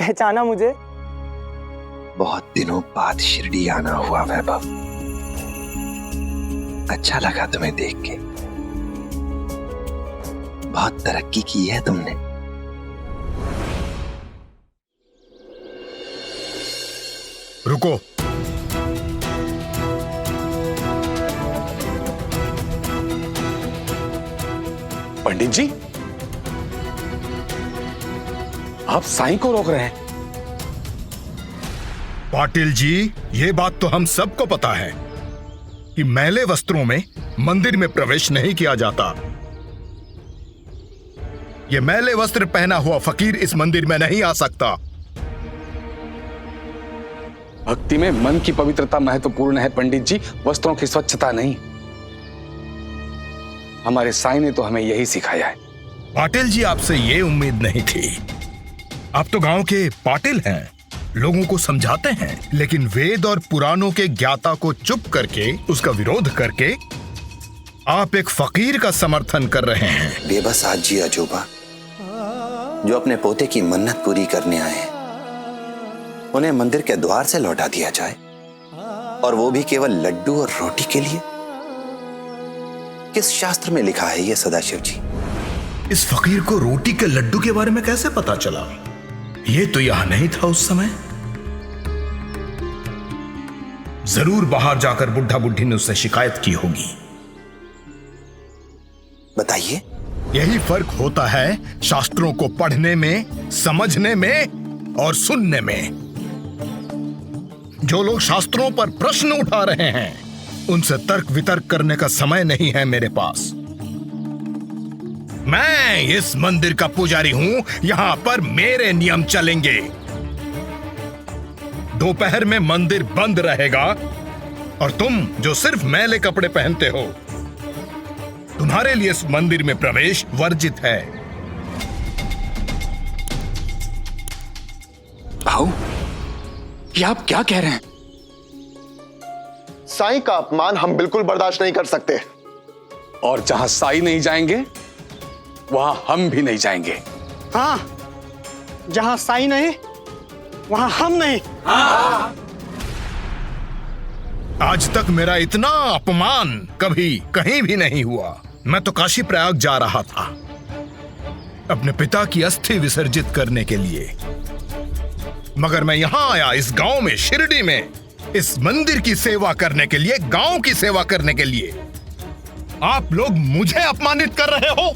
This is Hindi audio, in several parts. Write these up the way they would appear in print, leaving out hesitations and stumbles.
पहचाना मुझे? बहुत दिनों बाद शिरडी आना हुआ वैभव। अच्छा लगा तुम्हें देख के। बहुत तरक्की की है तुमने। रुको। पंडित जी, आप साईं को रोक रहे हैं? पाटिल जी, ये बात तो हम सबको पता है कि मैले वस्त्रों में मंदिर में प्रवेश नहीं किया जाता। ये मैले वस्त्र पहना हुआ फकीर इस मंदिर में नहीं आ सकता। भक्ति में मन की पवित्रता महत्वपूर्ण है पंडित जी, वस्त्रों की स्वच्छता नहीं। हमारे साईं ने तो हमें यही सिखाया है। पाटिल जी, आपसे ये उम्मीद नहीं थी। आप तो गांव के पाटिल हैं, लोगों को समझाते हैं, लेकिन वेद और पुराणों के ज्ञाता को चुप करके, उसका विरोध करके आप एक फकीर का समर्थन कर रहे हैं। बेबस आजी अजूबा जो अपने पोते की मन्नत पूरी करने आए हैं, उन्हें मंदिर के द्वार से लौटा दिया जाए, और वो भी केवल लड्डू और रोटी के लिए? किस शास्त्र में लिखा है ये सदाशिव जी? इस फकीर को रोटी के लड्डू के बारे में कैसे पता चला? ये तो यहां नहीं था उस समय। जरूर बाहर जाकर बुढ़ा बुढ़ी ने उससे शिकायत की होगी। बताइए। यही फर्क होता है शास्त्रों को पढ़ने में, समझने में और सुनने में। जो लोग शास्त्रों पर प्रश्न उठा रहे हैं, उनसे तर्क वितर्क करने का समय नहीं है मेरे पास। मैं इस मंदिर का पुजारी हूं, यहां पर मेरे नियम चलेंगे। दोपहर में मंदिर बंद रहेगा, और तुम जो सिर्फ मैले कपड़े पहनते हो, तुम्हारे लिए इस मंदिर में प्रवेश वर्जित है। भाऊ, ये आप क्या कह रहे हैं? साईं का अपमान हम बिल्कुल बर्दाश्त नहीं कर सकते। और जहां साईं नहीं जाएंगे, वहां हम भी नहीं जाएंगे। हाँ, जहां साईं नहीं, वहां हम नहीं। हाँ। आज तक मेरा इतना अपमान कभी कहीं भी नहीं हुआ। मैं तो काशी प्रयाग जा रहा था अपने पिता की अस्थि विसर्जित करने के लिए, मगर मैं यहां आया इस गांव में, शिरडी में, इस मंदिर की सेवा करने के लिए, गांव की सेवा करने के लिए। आप लोग मुझे अपमानित कर रहे हो।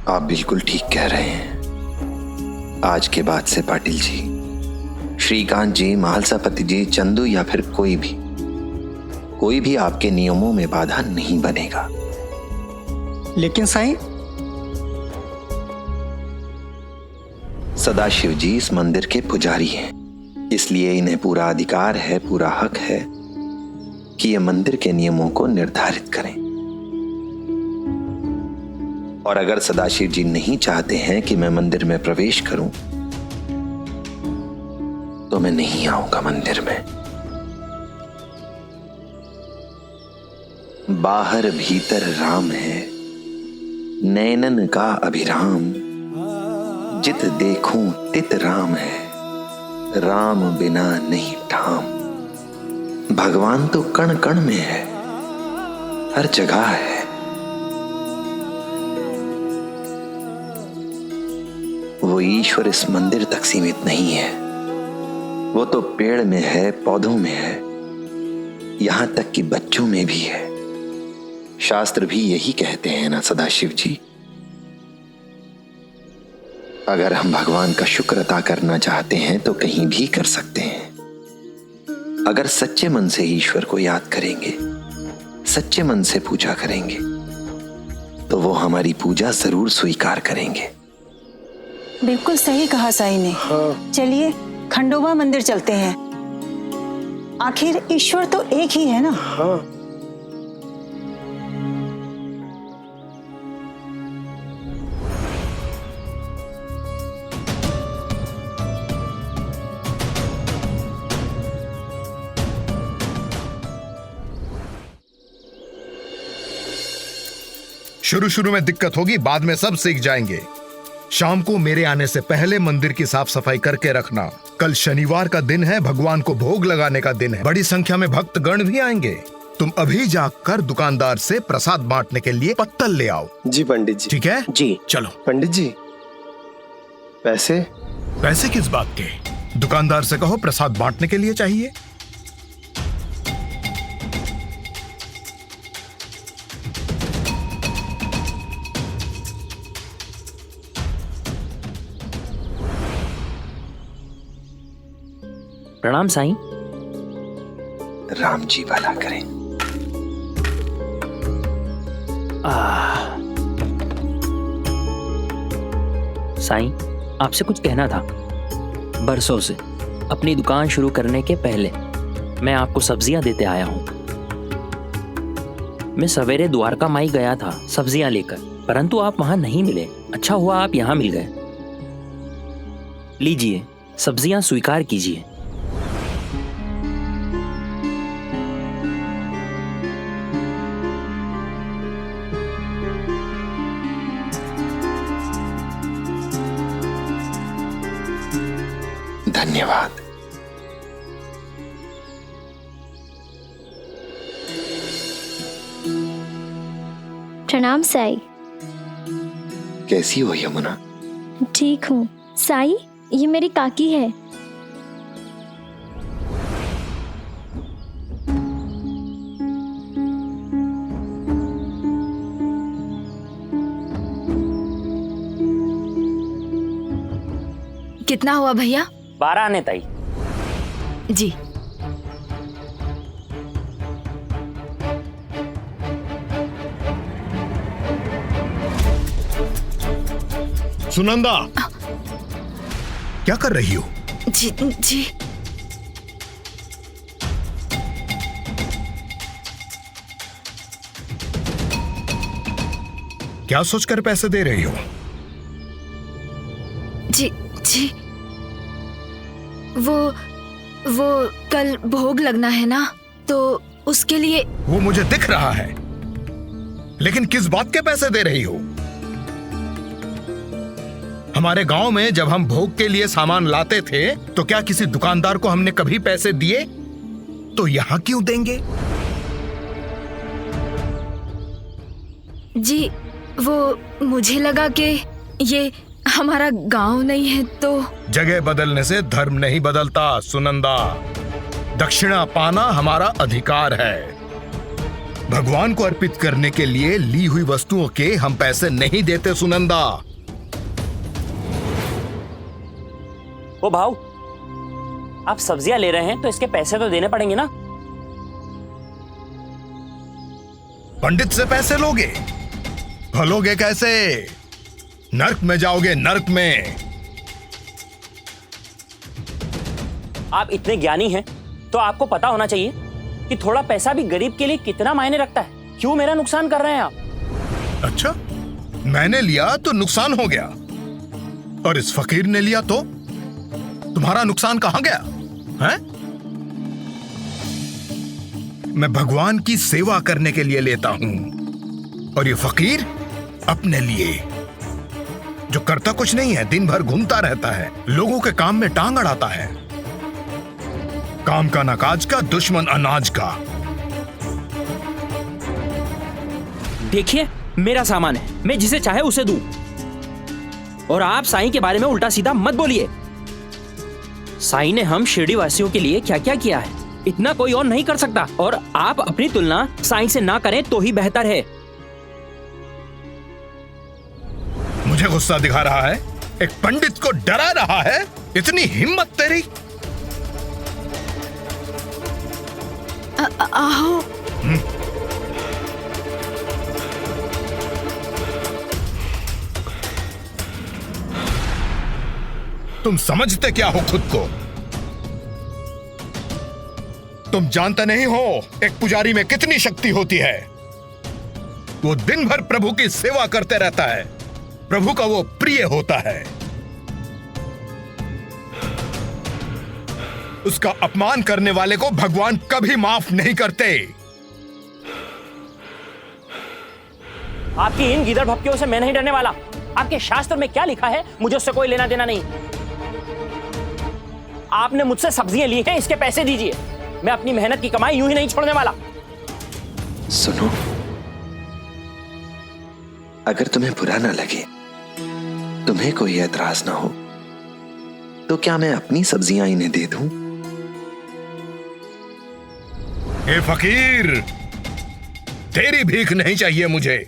आप बिल्कुल ठीक कह रहे हैं। आज के बाद से पाटिल जी, श्रीकांत जी, महालसापति जी, चंदू या फिर कोई भी आपके नियमों में बाधा नहीं बनेगा। लेकिन साईं, सदाशिव जी इस मंदिर के पुजारी हैं, इसलिए इन्हें पूरा अधिकार है, पूरा हक है कि ये मंदिर के नियमों को निर्धारित करें। और अगर सदाशिव जी नहीं चाहते हैं कि मैं मंदिर में प्रवेश करूं, तो मैं नहीं आऊंगा मंदिर में। बाहर भीतर राम है, नैनन का अभिराम, जित देखूं तित राम है, राम बिना नहीं ठाम। भगवान तो कण कण में है, हर जगह है। वो ईश्वर इस मंदिर तक सीमित नहीं है, वो तो पेड़ में है, पौधों में है, यहां तक कि बच्चों में भी है। शास्त्र भी यही कहते हैं ना सदाशिव जी। अगर हम भगवान का शुक्र अदा करना चाहते हैं तो कहीं भी कर सकते हैं। अगर सच्चे मन से ईश्वर को याद करेंगे, सच्चे मन से पूजा करेंगे, तो वो हमारी पूजा जरूर स्वीकार करेंगे। बिल्कुल सही कहा साईं ने। चलिए खंडोबा मंदिर चलते हैं, आखिर ईश्वर तो एक ही है ना। शुरू शुरू में दिक्कत होगी, बाद में सब सीख जाएंगे। शाम को मेरे आने से पहले मंदिर की साफ सफाई करके रखना। कल शनिवार का दिन है, भगवान को भोग लगाने का दिन है, बड़ी संख्या में भक्तगण भी आएंगे। तुम अभी जाकर दुकानदार से प्रसाद बांटने के लिए पत्तल ले आओ। जी पंडित जी। ठीक है जी। चलो। पंडित जी, पैसे? पैसे किस बात के? दुकानदार से कहो प्रसाद बांटने के लिए चाहिए। प्रणाम साईं। राम जी भला करें। साईं, आपसे कुछ कहना था। बरसों से अपनी दुकान शुरू करने के पहले मैं आपको सब्जियां देते आया हूं। मैं सवेरे द्वारका माई गया था सब्जियां लेकर, परंतु आप वहां नहीं मिले। अच्छा हुआ आप यहां मिल गए। लीजिए, सब्जियां स्वीकार कीजिए। धन्यवाद। प्रणाम साई। कैसी हो यमुना? ठीक हूँ साई, ये मेरी काकी है। कितना हुआ भैया? 12 आने ताई। जी। सुनंदा, क्या कर रही हो? जी जी। क्या सोचकर पैसे दे रही हो? जी जी, वो कल भोग लगना है ना, तो उसके लिए। वो मुझे दिख रहा है, लेकिन किस बात के पैसे दे रही हो? हमारे गांव में जब हम भोग के लिए सामान लाते थे तो क्या किसी दुकानदार को हमने कभी पैसे दिए? तो यहां क्यों देंगे? जी, वो मुझे लगा कि ये हमारा गांव नहीं है तो। जगह बदलने से धर्म नहीं बदलता सुनंदा। दक्षिणा पाना हमारा अधिकार है। भगवान को अर्पित करने के लिए ली हुई वस्तुओं के हम पैसे नहीं देते सुनंदा। ओ भाऊ, आप सब्जियां ले रहे हैं तो इसके पैसे तो देने पड़ेंगे ना। पंडित से पैसे लोगे? फलोगे कैसे? नर्क में जाओगे, नर्क में। आप इतने ज्ञानी हैं तो आपको पता होना चाहिए कि थोड़ा पैसा भी गरीब के लिए कितना मायने रखता है। क्यों मेरा नुकसान कर रहे हैं आप? अच्छा, मैंने लिया तो नुकसान हो गया, और इस फकीर ने लिया तो तुम्हारा नुकसान कहां गया है? मैं भगवान की सेवा करने के लिए लेता हूं, और ये फकीर अपने लिए, जो करता कुछ नहीं है, दिन भर घूमता रहता है, लोगों के काम में टांग अड़ाता है। काम का ना काज का, दुश्मन अनाज का। देखिए, मेरा सामान है, मैं जिसे चाहे उसे दूं। और आप साईं के बारे में उल्टा सीधा मत बोलिए। साईं ने हम शिरडी वासियों के लिए क्या क्या किया है, इतना कोई और नहीं कर सकता। और आप अपनी तुलना साईं से ना करें तो ही बेहतर है। मुझे गुस्सा दिखा रहा है? एक पंडित को डरा रहा है? इतनी हिम्मत तेरी? आओ। तुम समझते क्या हो खुद को? तुम जानते नहीं हो एक पुजारी में कितनी शक्ति होती है। वो दिन भर प्रभु की सेवा करते रहता है, प्रभु का वो प्रिय होता है। उसका अपमान करने वाले को भगवान कभी माफ नहीं करते। आपकी इन गीदड़ भपकियों से मैं नहीं डरने वाला। आपके शास्त्र में क्या लिखा है मुझे उससे कोई लेना देना नहीं। आपने मुझसे सब्जियां ली हैं, इसके पैसे दीजिए। मैं अपनी मेहनत की कमाई यूं ही नहीं छोड़ने वाला। सुनो, अगर तुम्हें बुरा ना लगे, तुम्हें कोई एतराज ना हो, तो क्या मैं अपनी सब्जियां इन्हें दे दूं? ए फकीर, तेरी भीख नहीं चाहिए मुझे।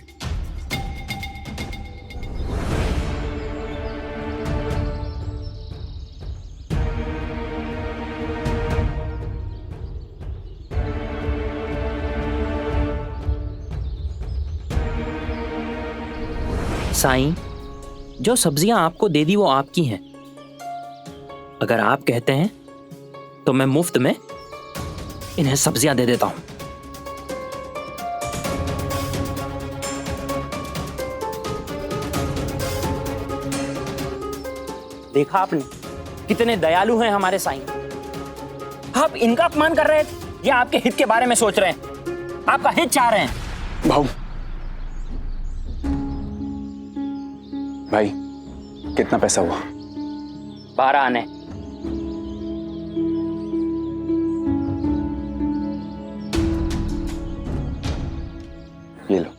साईं, जो सब्जियां आपको दे दी वो आपकी हैं। अगर आप कहते हैं तो मैं मुफ्त में इन्हें सब्जियां दे देता हूं। देखा आपने कितने दयालु हैं हमारे साईं। आप इनका अपमान कर रहे थे या आपके हित के बारे में सोच रहे हैं? आपका हित चाह रहे हैं। भाऊ, भाई कितना पैसा हुआ? 12 आने। ये लो।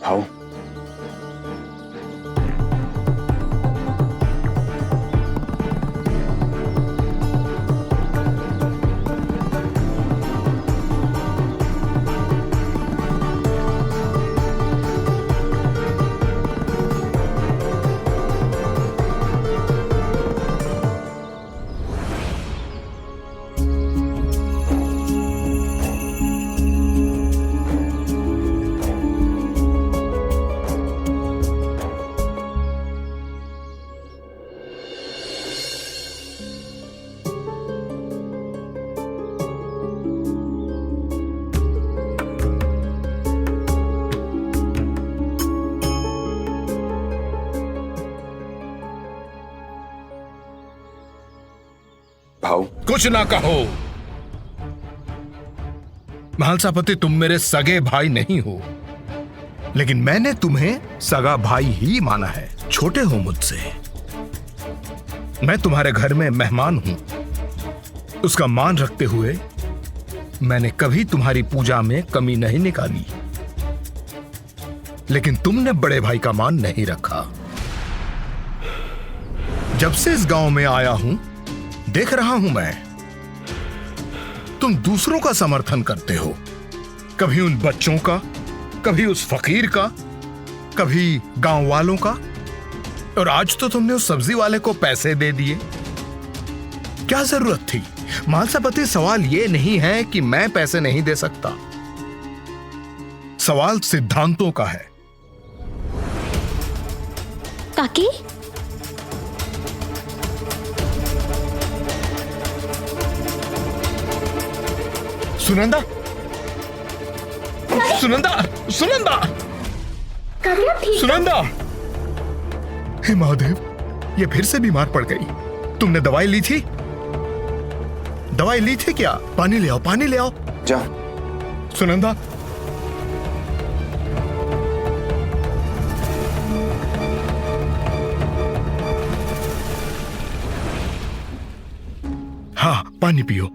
भाऊ, भाऊ, कुछ ना कहो। महालसापति, तुम मेरे सगे भाई नहीं हो, लेकिन मैंने तुम्हें सगा भाई ही माना है। छोटे हो मुझसे, मैं तुम्हारे घर में मेहमान हूं। उसका मान रखते हुए मैंने कभी तुम्हारी पूजा में कमी नहीं निकाली, लेकिन तुमने बड़े भाई का मान नहीं रखा। जब से इस गांव में आया हूं, देख रहा हूं मैं, तुम दूसरों का समर्थन करते हो। कभी उन बच्चों का, कभी उस फकीर का, कभी गांव वालों का, और आज तो तुमने उस सब्जी वाले को पैसे दे दिए। क्या जरूरत थी? महालसापति, सवाल यह नहीं है कि मैं पैसे नहीं दे सकता, सवाल सिद्धांतों का है। काकी, सुनंदा, सुनंदा, सुनंदा, सुनंदा! हे महादेव, ये फिर से बीमार पड़ गई। तुमने दवाई ली थी? दवाई ली थी क्या? पानी ले आओ, पानी ले आओ। जाओ। सुनंदा, हाँ, पानी पियो।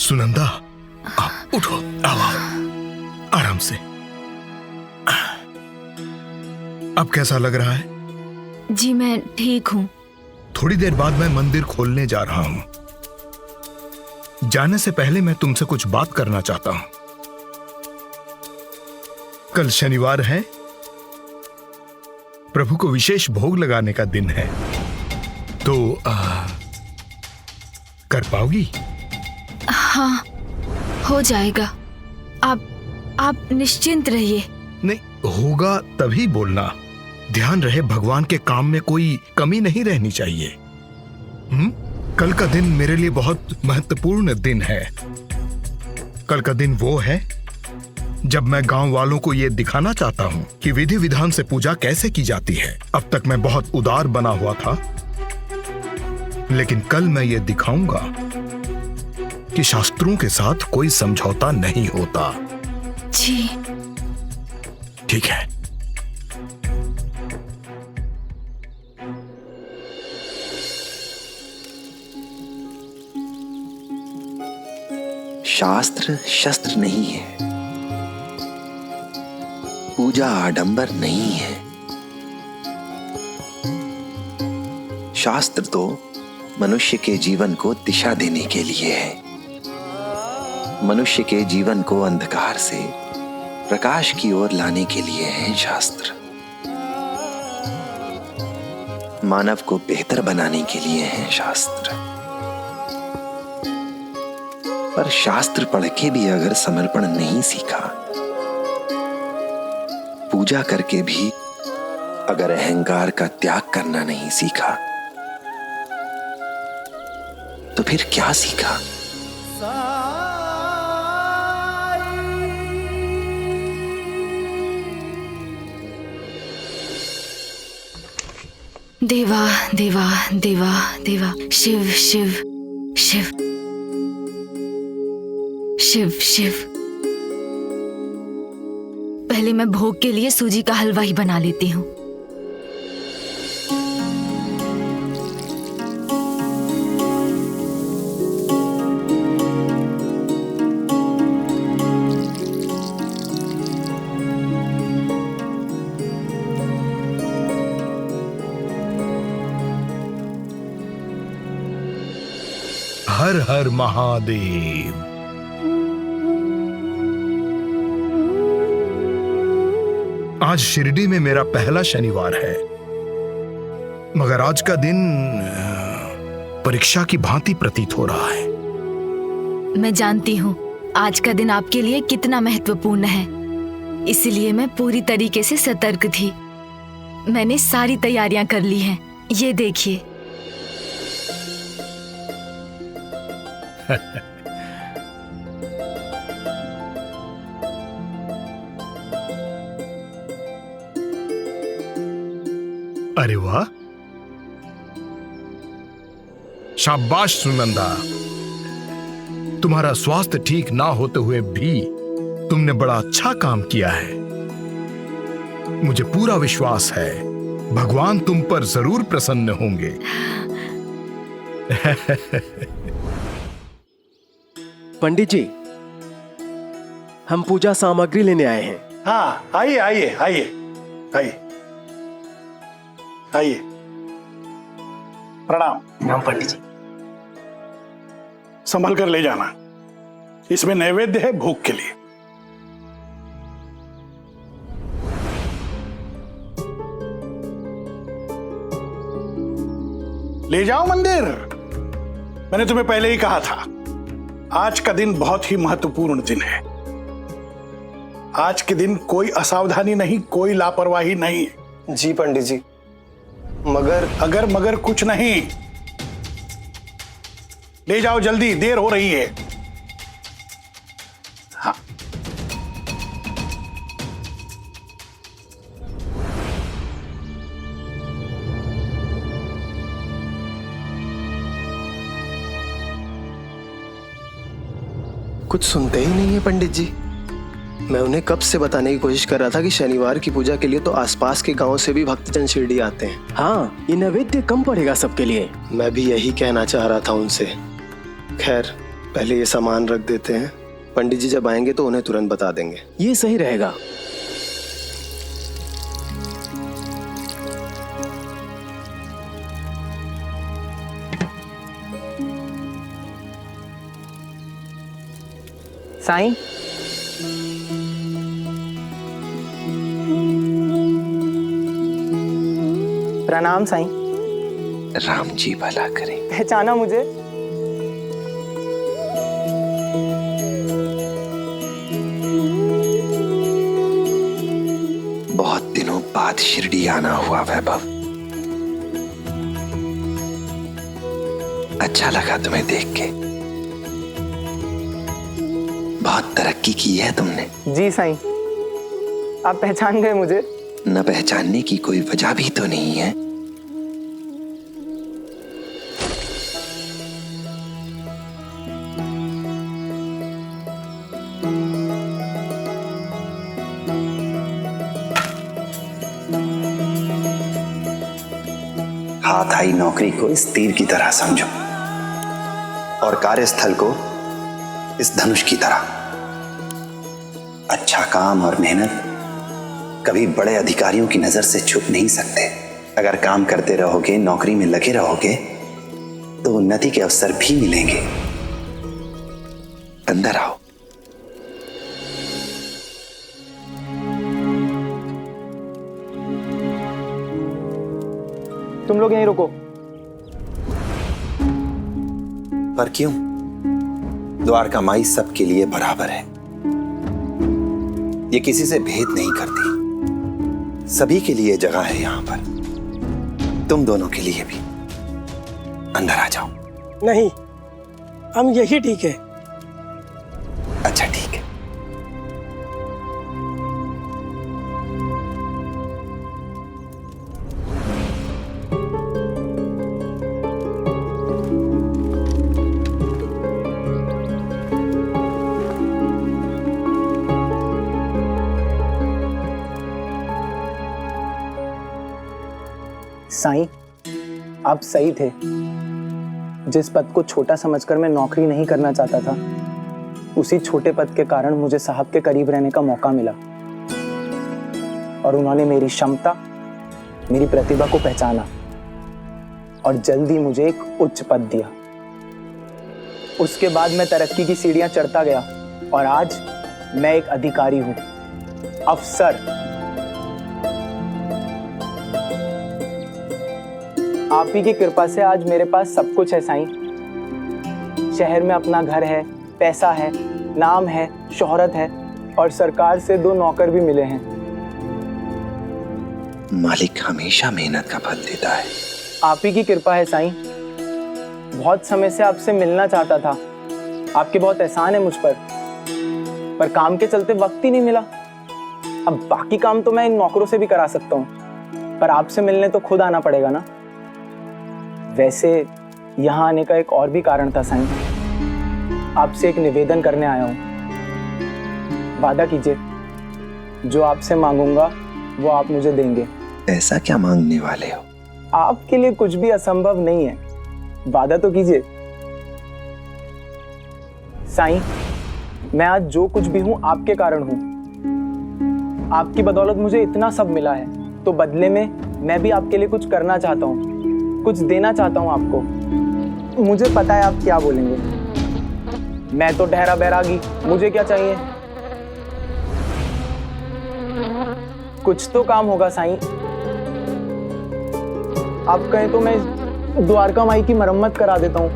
सुनंदा, आप उठो, आओ, आराम से। अब कैसा लग रहा है? जी मैं ठीक हूँ। थोड़ी देर बाद मैं मंदिर खोलने जा रहा हूं। जाने से पहले मैं तुमसे कुछ बात करना चाहता हूं। कल शनिवार है, प्रभु को विशेष भोग लगाने का दिन है, तो कर पाओगी? हाँ, हो जाएगा। आप निश्चिंत रहिए। नहीं, होगा तभी बोलना। ध्यान रहे भगवान के काम में कोई कमी नहीं रहनी चाहिए। कल का दिन मेरे लिए बहुत महत्वपूर्ण दिन है। कल का दिन वो है जब मैं गांव वालों को यह दिखाना चाहता हूं कि विधि विधान से पूजा कैसे की जाती है। अब तक मैं बहुत उदार बना हुआ था, लेकिन कल मैं ये दिखाऊंगा कि शास्त्रों के साथ कोई समझौता नहीं होता। जी ठीक है। शास्त्र शस्त्र नहीं है, पूजा आडंबर नहीं है। शास्त्र तो मनुष्य के जीवन को दिशा देने के लिए है। मनुष्य के जीवन को अंधकार से प्रकाश की ओर लाने के लिए है शास्त्र। मानव को बेहतर बनाने के लिए है शास्त्र। पर शास्त्र पढ़ के भी अगर समर्पण नहीं सीखा, पूजा करके भी अगर अहंकार का त्याग करना नहीं सीखा, तो फिर क्या सीखा? देवा देवा देवा देवा, शिव शिव शिव शिव शिव। पहले मैं भोग के लिए सूजी का हलवा ही बना लेती हूँ। हर हर महादेव। आज शिरडी में मेरा पहला शनिवार है, मगर आज का दिन परीक्षा की भांति प्रतीत हो रहा है। मैं जानती हूँ आज का दिन आपके लिए कितना महत्वपूर्ण है, इसलिए मैं पूरी तरीके से सतर्क थी। मैंने सारी तैयारियां कर ली हैं। ये देखिए। अरे वाह, शाबाश सुनंदा। तुम्हारा स्वास्थ्य ठीक ना होते हुए भी तुमने बड़ा अच्छा काम किया है। मुझे पूरा विश्वास है भगवान तुम पर जरूर प्रसन्न होंगे। पंडित जी, हम पूजा सामग्री लेने आए हैं। हाँ, आइए आइए आइए आइए आइए। प्रणाम। प्रणाम पंडित जी। संभल कर ले जाना, इसमें नैवेद्य है भोग के लिए। ले जाओ मंदिर। मैंने तुम्हें पहले ही कहा था, आज का दिन बहुत ही महत्वपूर्ण दिन है। आज के दिन कोई असावधानी नहीं, कोई लापरवाही नहीं। जी पंडित जी, मगर अगर मगर कुछ नहीं। ले जाओ जल्दी, देर हो रही है। हाँ। कुछ सुनते ही नहीं है पंडित जी। मैं उन्हें कब से बताने की कोशिश कर रहा था कि शनिवार की पूजा के लिए तो आसपास के गांव से भी भक्तजन शिरडी आते हैं। हाँ, ये नैवेद्य कम पड़ेगा सबके लिए। मैं भी यही कहना चाह रहा था उनसे। खैर, पहले ये सामान रख देते हैं, पंडित जी जब आएंगे तो उन्हें तुरंत बता देंगे। ये सही रहेगा। साईं, प्रणाम साईं। राम जी भला करें। पहचाना मुझे? बहुत दिनों बाद शिरडी आना हुआ वैभव। अच्छा लगा तुम्हें देख के। बहुत तरक्की की है तुमने। जी साईं, आप पहचान गए मुझे? न पहचानने की कोई वजह भी तो नहीं है। हाथ आई नौकरी को इस तीर की तरह समझो और कार्यस्थल को इस धनुष की तरह। अच्छा काम और मेहनत कभी बड़े अधिकारियों की नजर से छुप नहीं सकते। अगर काम करते रहोगे, नौकरी में लगे रहोगे, तो उन्नति के अवसर भी मिलेंगे। अंदर आओ। तुम लोग यहीं रुको। पर क्यों? द्वारका माई सबके लिए बराबर है। ये किसी से भेद नहीं करती। सभी के लिए जगह है यहां पर, तुम दोनों के लिए भी। अंदर आ जाओ। नहीं, हम यही ठीक है। अच्छा ठीक है। साईं, आप सही थे। जिस पद को छोटा समझकर मैं नौकरी नहीं करना चाहता था, उसी छोटे पद के कारण मुझे साहब के करीब रहने का मौका मिला और उन्होंने मेरी क्षमता, मेरी प्रतिभा को पहचाना और जल्दी मुझे एक उच्च पद दिया। उसके बाद मैं तरक्की की सीढ़ियां चढ़ता गया और आज मैं एक अधिकारी हूं, अफसर। आप ही की कृपा से आज मेरे पास सब कुछ है साईं। शहर में अपना घर है, पैसा है, नाम है, शोहरत है और सरकार से 2 नौकर भी मिले हैं। मालिक हमेशा मेहनत का फल देता है। आप ही की कृपा है साईं। बहुत समय से आपसे मिलना चाहता था। आपके बहुत एहसान है मुझ पर काम के चलते वक्त ही नहीं मिला। अब बाकी काम तो मैं इन नौकरों से भी करा सकता हूँ, पर आपसे मिलने तो खुद आना पड़ेगा ना। वैसे यहाँ आने का एक और भी कारण था साईं। आपसे एक निवेदन करने आया हूँ। वादा कीजिए, जो आपसे मांगूंगा वो आप मुझे देंगे। ऐसा क्या मांगने वाले हो? आपके लिए कुछ भी असंभव नहीं है, वादा तो कीजिए। साईं, मैं आज जो कुछ भी हूं आपके कारण हूं। आपकी बदौलत मुझे इतना सब मिला है, तो बदले में मैं भी आपके लिए कुछ करना चाहता हूं, कुछ देना चाहता हूं आपको। मुझे पता है आप क्या बोलेंगे। मैं तो ठहरा बैरागी, मुझे क्या चाहिए। कुछ तो काम होगा साईं। आप कहें तो मैं द्वारका माई की मरम्मत करा देता हूं,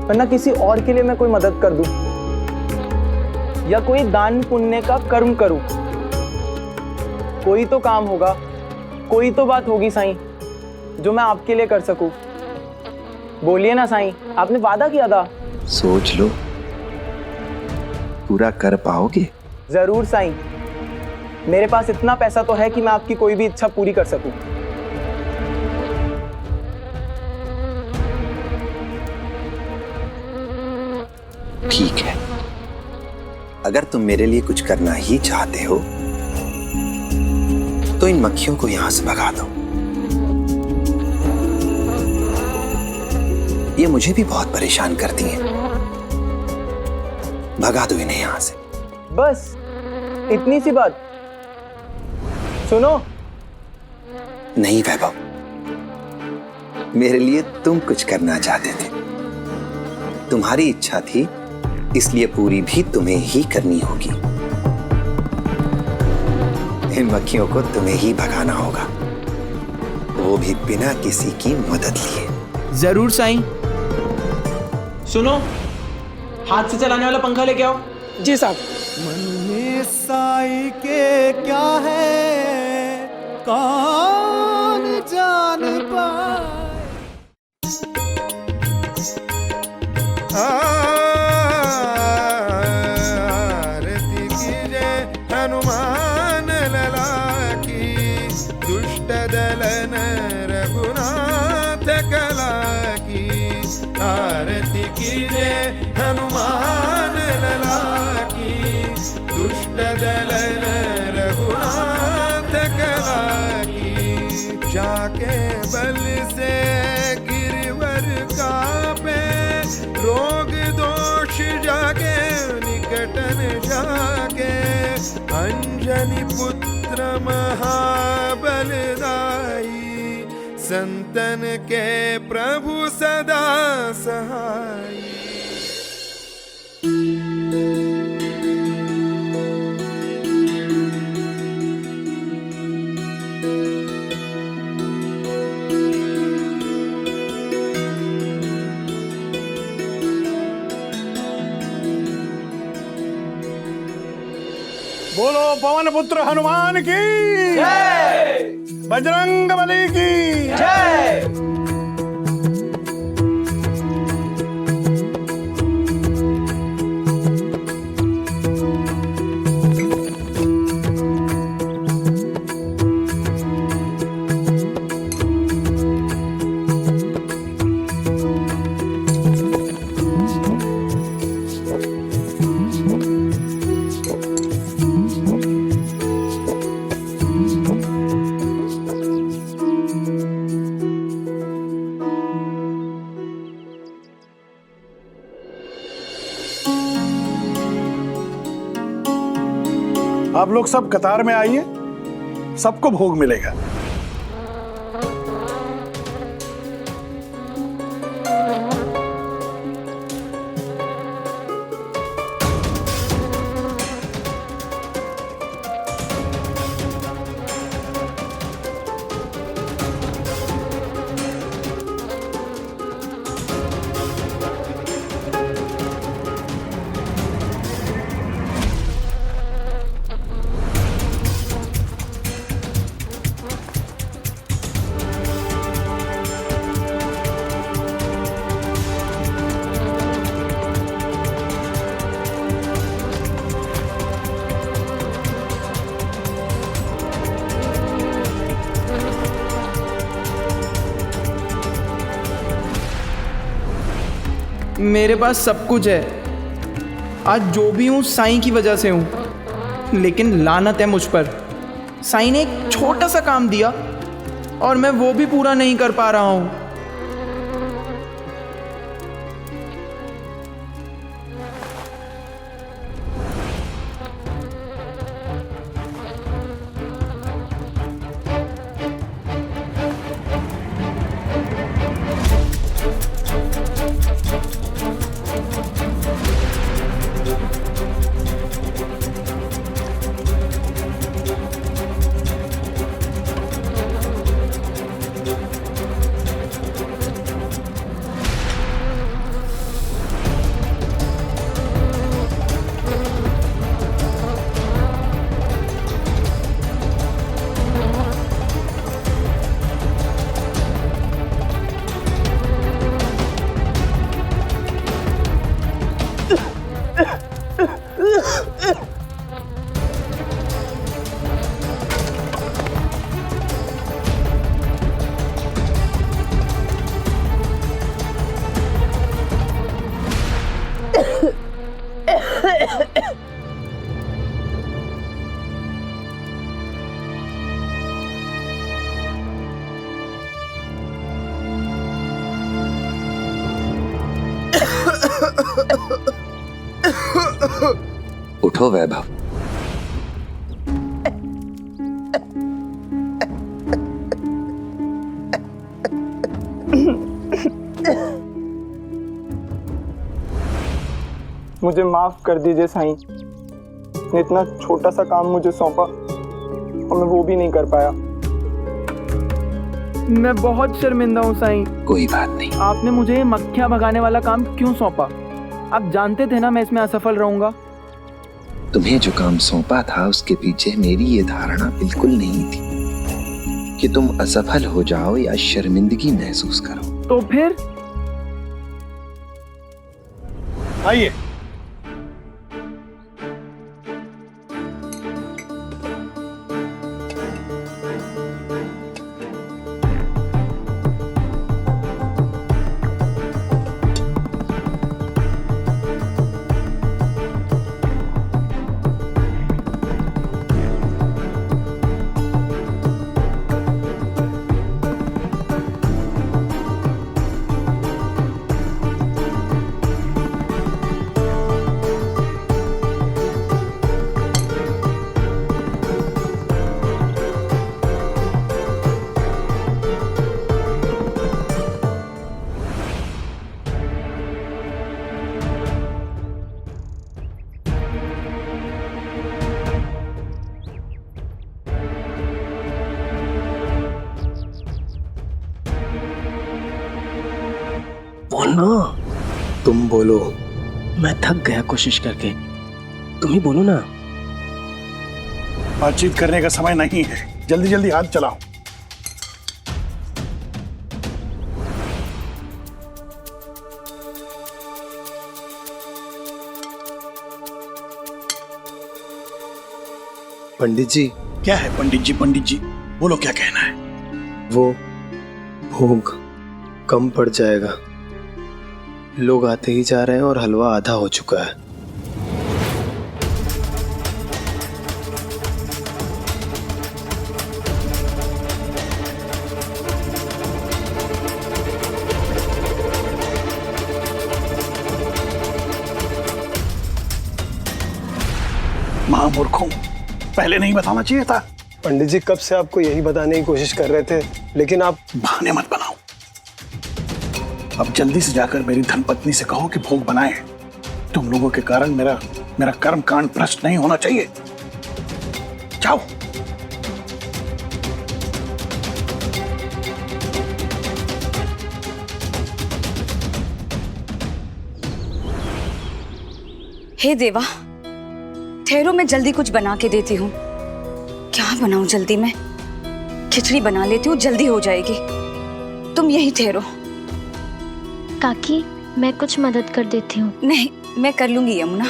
वरना किसी और के लिए मैं कोई मदद कर दूं या कोई दान पुण्य का कर्म करूं। कोई तो काम होगा, कोई तो बात होगी साईं जो मैं आपके लिए कर सकूं। बोलिए ना साईं, आपने वादा किया था। सोच लो, पूरा कर पाओगे? जरूर साईं। मेरे पास इतना पैसा तो है कि मैं आपकी कोई भी इच्छा पूरी कर सकूं। ठीक है, अगर तुम मेरे लिए कुछ करना ही चाहते हो तो इन मक्खियों को यहां से भगा दो। ये मुझे भी बहुत परेशान करती हैं। भगा दो इन्हें यहां से। बस इतनी सी बात। सुनो। नहीं वैभव, मेरे लिए तुम कुछ करना चाहते थे, तुम्हारी इच्छा थी, इसलिए पूरी भी तुम्हें ही करनी होगी। इन मक्खियों को तुम्हें ही भगाना होगा, वो भी बिना किसी की मदद लिए। जरूर साईं। सुनो, हाथ से चलाने वाला पंखा लेके आओ। जी साहब। मन में साई के क्या है कौन जान पाए। आरती कीजे हनुमान लला की, दुष्ट दलन रघुनाथ कला की। आरती कीजे हनुमान लला की, दुष्ट दलन रघुनाथ कला की। जाके बल से गिरवर कापे, रोग दोष जागे निकटन जागे। अंजनी पुत्र महाबलदाई, संतन के प्रभु सदा सहाय। बोलो पवन पुत्र हनुमान की जय, बजरंग बली की जय। आप लोग सब कतार में आइए, सबको भोग मिलेगा। मेरे पास सब कुछ है। आज जो भी हूँ साईं की वजह से हूँ, लेकिन लानत है मुझ पर। साईं ने एक छोटा सा काम दिया और मैं वो भी पूरा नहीं कर पा रहा हूँ। उठो वैभव। मुझे माफ कर दीजिए साईं, ने इतना छोटा सा काम मुझे सौंपा और मैं वो भी नहीं कर पाया। मैं बहुत शर्मिंदा हूँ साईं। कोई बात नहीं। आपने मुझे मक्खियाँ भगाने वाला काम क्यों सौंपा? आप जानते थे ना मैं इसमें असफल रहूंगा। तुम्हें जो काम सौंपा था उसके पीछे मेरी ये धारणा बिल्कुल नहीं थी कि तुम असफल हो जाओ या शर्मिंदगी महसूस करो। तो फिर आइए। बोलना। तुम बोलो, मैं थक गया कोशिश करके। तुम ही बोलो ना। बातचीत करने का समय नहीं है, जल्दी जल्दी हाथ चलाओ। पंडित जी। क्या है पंडित जी? पंडित जी बोलो, क्या कहना है? वो भोग कम पड़ जाएगा। लोग आते ही जा रहे हैं और हलवा आधा हो चुका है। महामूर्खों, पहले नहीं बताना चाहिए था। पंडित जी कब से आपको यही बताने की कोशिश कर रहे थे, लेकिन आप बहाने मत बनाओ। अब जल्दी से जाकर मेरी धर्मपत्नी से कहो कि भोग बनाए। तुम लोगों के कारण मेरा कर्म कांड भ्रष्ट नहीं होना चाहिए। जाओ। हे देवा, ठहरो, मैं जल्दी कुछ बना के देती हूँ। क्या बनाऊं जल्दी में? खिचड़ी बना लेती हूँ, जल्दी हो जाएगी। तुम यहीं ठहरो। काकी, मैं कुछ मदद कर देती हूँ। नहीं, मैं कर लूंगी यमुना।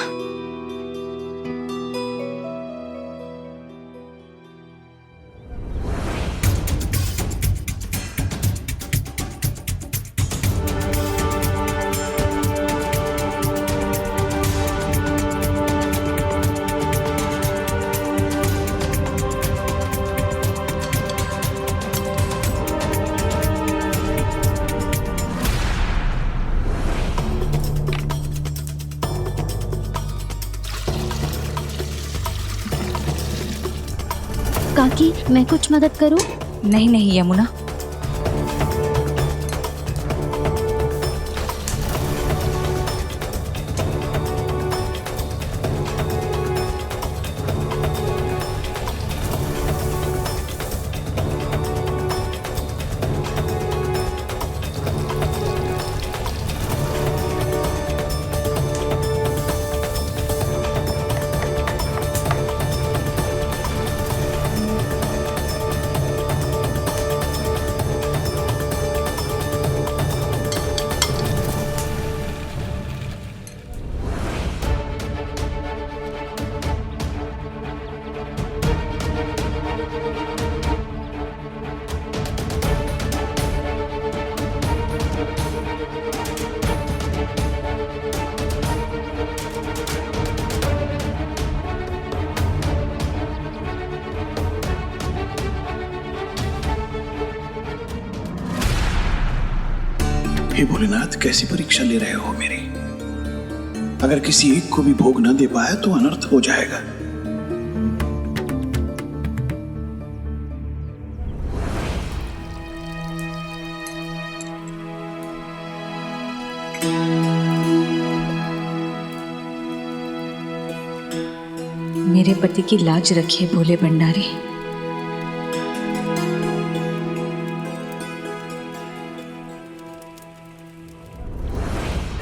काकी, मैं कुछ मदद करूं? नहीं नहीं यमुना। हे भोलेनाथ, कैसी परीक्षा ले रहे हो मेरी? अगर किसी एक को भी भोग न दे पाए तो अनर्थ हो जाएगा। मेरे पति की लाज रखिए भोले भंडारी।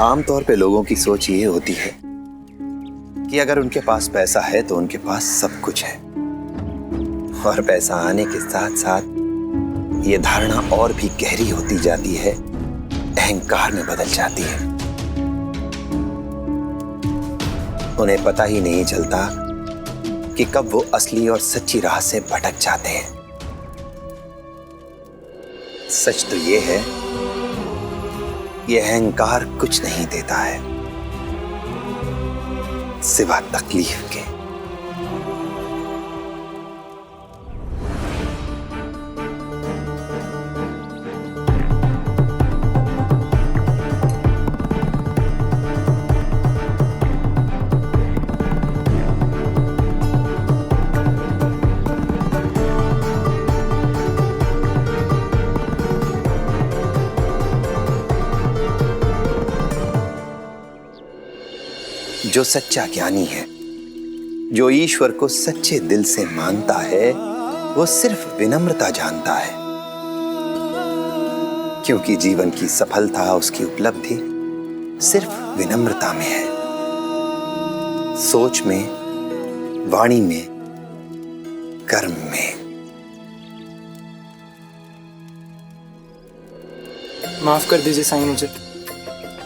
आमतौर पे लोगों की सोच ये होती है कि अगर उनके पास पैसा है तो उनके पास सब कुछ है, और पैसा आने के साथ साथ ये धारणा और भी गहरी होती जाती है, अहंकार में बदल जाती है। उन्हें पता ही नहीं चलता कि कब वो असली और सच्ची राह से भटक जाते हैं। सच तो ये है, ये अहंकार कुछ नहीं देता है सिवा तकलीफ के। जो सच्चा ज्ञानी है, जो ईश्वर को सच्चे दिल से मानता है, वो सिर्फ विनम्रता जानता है, क्योंकि जीवन की सफलता, उसकी उपलब्धि सिर्फ विनम्रता में है। सोच में, वाणी में, कर्म में। माफ कर दीजिए साईं,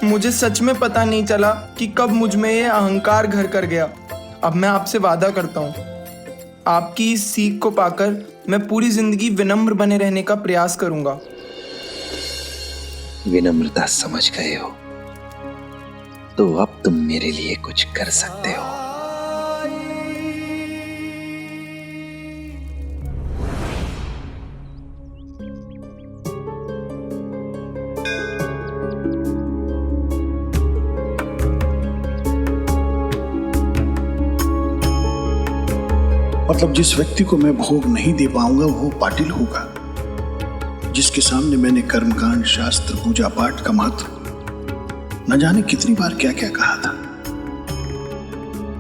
मुझे सच में पता नहीं चला कि कब मुझ में ये अहंकार घर कर गया। अब मैं आपसे वादा करता हूँ, आपकी इस सीख को पाकर मैं पूरी जिंदगी विनम्र बने रहने का प्रयास करूंगा। विनम्रता समझ गए हो तो अब तुम मेरे लिए कुछ कर सकते हो। मतलब जिस व्यक्ति को मैं भोग नहीं दे पाऊंगा वो पाटिल होगा, जिसके सामने मैंने कर्मकांड, शास्त्र, पूजा पाठ का महत्व न जाने कितनी बार क्या क्या कहा था,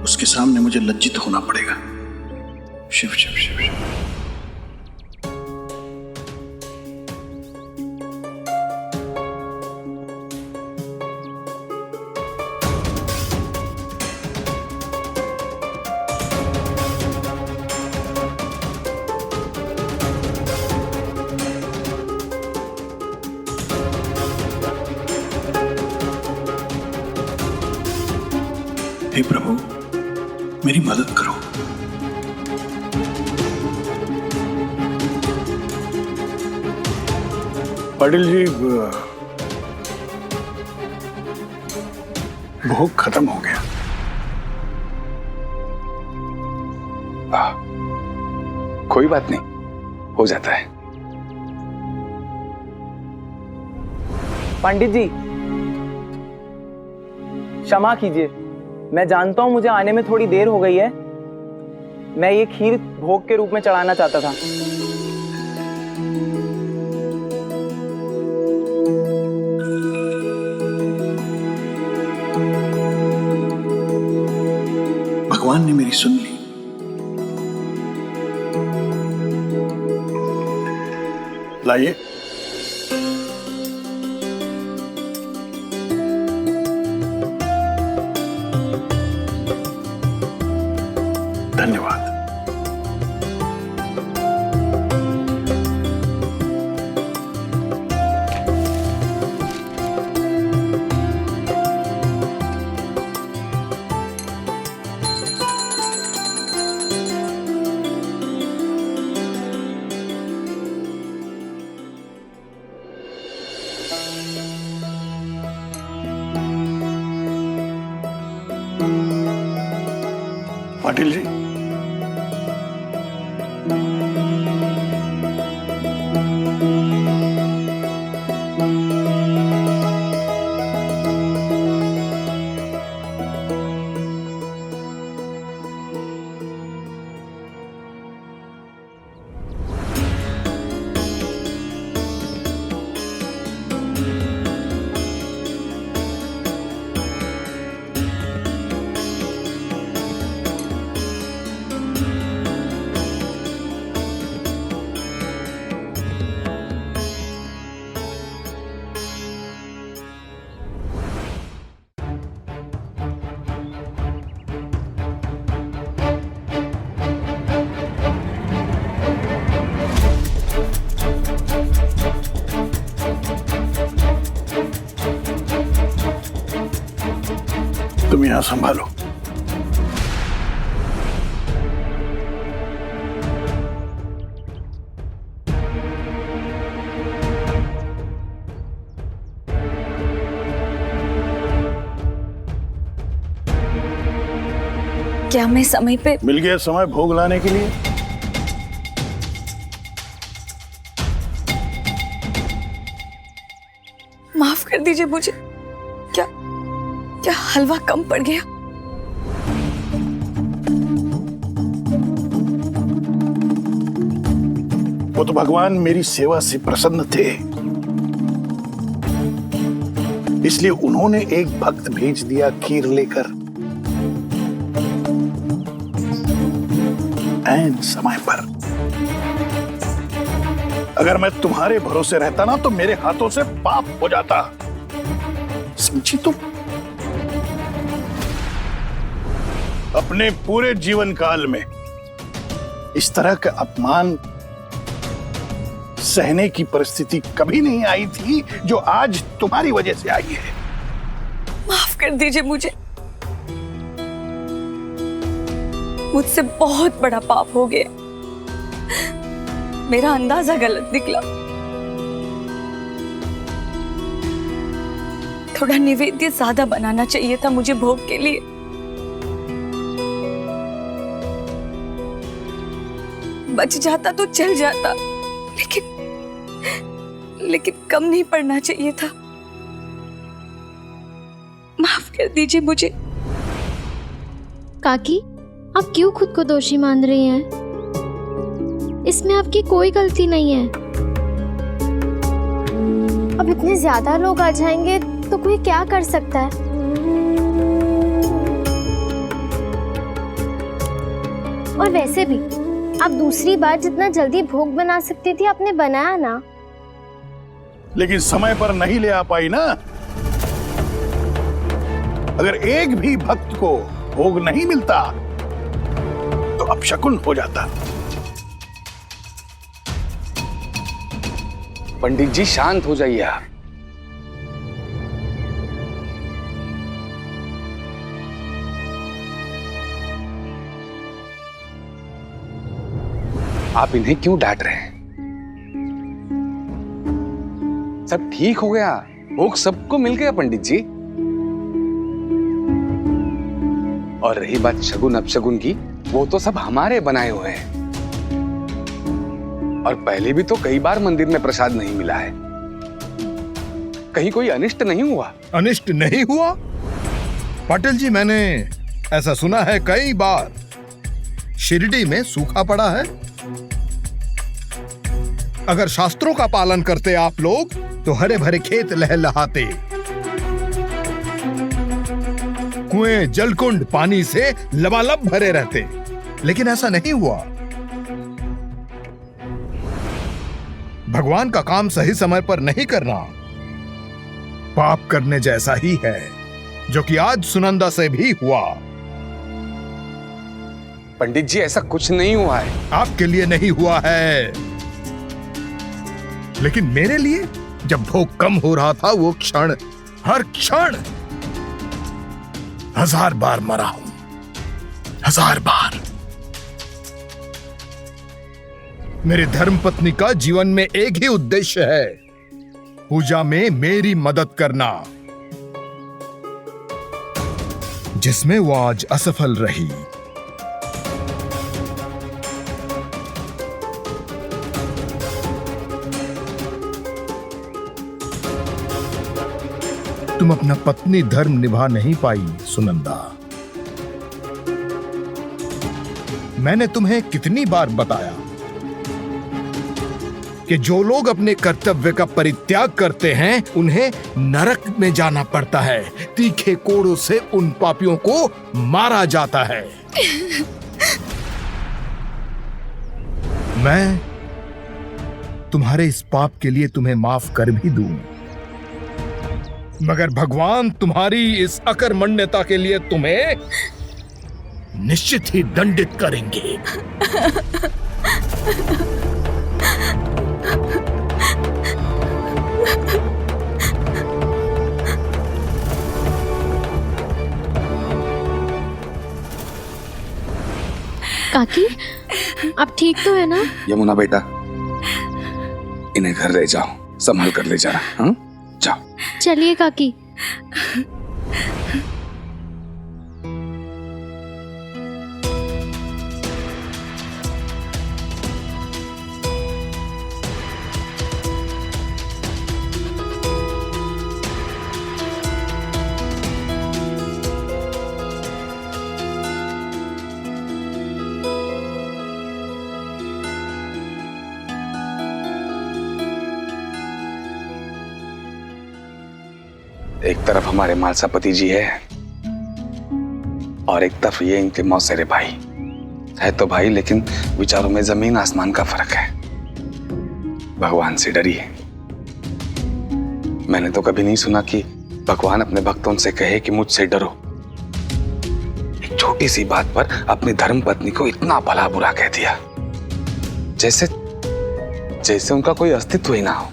उसके सामने मुझे लज्जित होना पड़ेगा। शिव शिव शिव शिव। हे प्रभु, मेरी मदद करो। पाटिल जी, भोग खत्म हो गया। कोई बात नहीं, हो जाता है। पंडित जी, क्षमा कीजिए, मैं जानता हूं मुझे आने में थोड़ी देर हो गई है। मैं ये खीर भोग के रूप में चढ़ाना चाहता था। भगवान ने मेरी सुन ली। लाइए। धन्यवाद। पाटिल जी, यहां संभालो। क्या मैं समय पे? मिल गया समय भोग लाने के लिए। माफ कर दीजिए मुझे। क्या हलवा कम पड़ गया? वो तो भगवान मेरी सेवा से प्रसन्न थे, इसलिए उन्होंने एक भक्त भेज दिया खीर लेकर, ऐन समय पर। अगर मैं तुम्हारे भरोसे रहता ना तो मेरे हाथों से पाप हो जाता, समझी तुम? अपने पूरे जीवन काल में इस तरह का अपमान सहने की परिस्थिति कभी नहीं आई थी जो आज तुम्हारी वजह से आई है। माफ कर दीजिए मुझे। मुझसे बहुत बड़ा पाप हो गया। मेरा अंदाजा गलत निकला। थोड़ा निवेद्य ज्यादा बनाना चाहिए था मुझे भोग के लिए। बच जाता तो चल जाता, लेकिन कम नहीं पड़ना चाहिए था। माफ कर दीजिए मुझे। काकी, आप क्यों खुद को दोषी मान रही हैं? इसमें आपकी कोई गलती नहीं है। अब इतने ज्यादा लोग आ जाएंगे तो कोई क्या कर सकता है? और वैसे भी आप दूसरी बार जितना जल्दी भोग बना सकती थी आपने बनाया ना। लेकिन समय पर नहीं ले आ पाई ना। अगर एक भी भक्त को भोग नहीं मिलता तो अपशकुन हो जाता। पंडित जी शांत हो जाइए आप। आप इन्हें क्यों डांट रहे हैं? सब ठीक हो गया, भोग सबको मिल गया पंडित जी। और रही बात शगुन अपशगुन की, वो तो सब हमारे बनाए हुए हैं। और पहले भी तो कई बार मंदिर में प्रसाद नहीं मिला है। कहीं कोई अनिष्ट नहीं हुआ? अनिष्ट नहीं हुआ? पाटिल जी, मैंने ऐसा सुना है कई बार शिरडी में सूखा पड़ा है। अगर शास्त्रों का पालन करते आप लोग तो हरे भरे खेत लहलहाते, कुएं जलकुंड पानी से लबालब भरे रहते। लेकिन ऐसा नहीं हुआ। भगवान का काम सही समय पर नहीं करना पाप करने जैसा ही है, जो कि आज सुनंदा से भी हुआ। पंडित जी ऐसा कुछ नहीं हुआ है। आपके लिए नहीं हुआ है, लेकिन मेरे लिए जब भोग कम हो रहा था वो क्षण, हर क्षण 1000 बार मरा हूं, 1000 बार। मेरी धर्मपत्नी का जीवन में एक ही उद्देश्य है, पूजा में मेरी मदद करना, जिसमें वो आज असफल रही। तुम अपना पत्नी धर्म निभा नहीं पाई सुनंदा। मैंने तुम्हें कितनी बार बताया कि जो लोग अपने कर्तव्य का परित्याग करते हैं उन्हें नरक में जाना पड़ता है। तीखे कोड़ों से उन पापियों को मारा जाता है। मैं तुम्हारे इस पाप के लिए तुम्हें माफ कर भी दूं, मगर भगवान तुम्हारी इस अकर्मण्यता के लिए तुम्हें निश्चित ही दंडित करेंगे। काकी, आप ठीक तो है ना? यमुना बेटा, इन्हें घर ले जाओ, संभाल कर ले जाना। हाँ, जाओ। चलिए काकी। एक तरफ हमारे मालसापति जी है और एक तरफ ये इनके मौसेरे भाई है। तो भाई, लेकिन विचारों में जमीन आसमान का फर्क है। भगवान से डरिए। मैंने तो कभी नहीं सुना कि भगवान अपने भक्तों से कहे कि मुझसे डरो। एक छोटी सी बात पर अपनी धर्म पत्नी को इतना भला बुरा कह दिया, जैसे उनका कोई अस्तित्व ही ना हो।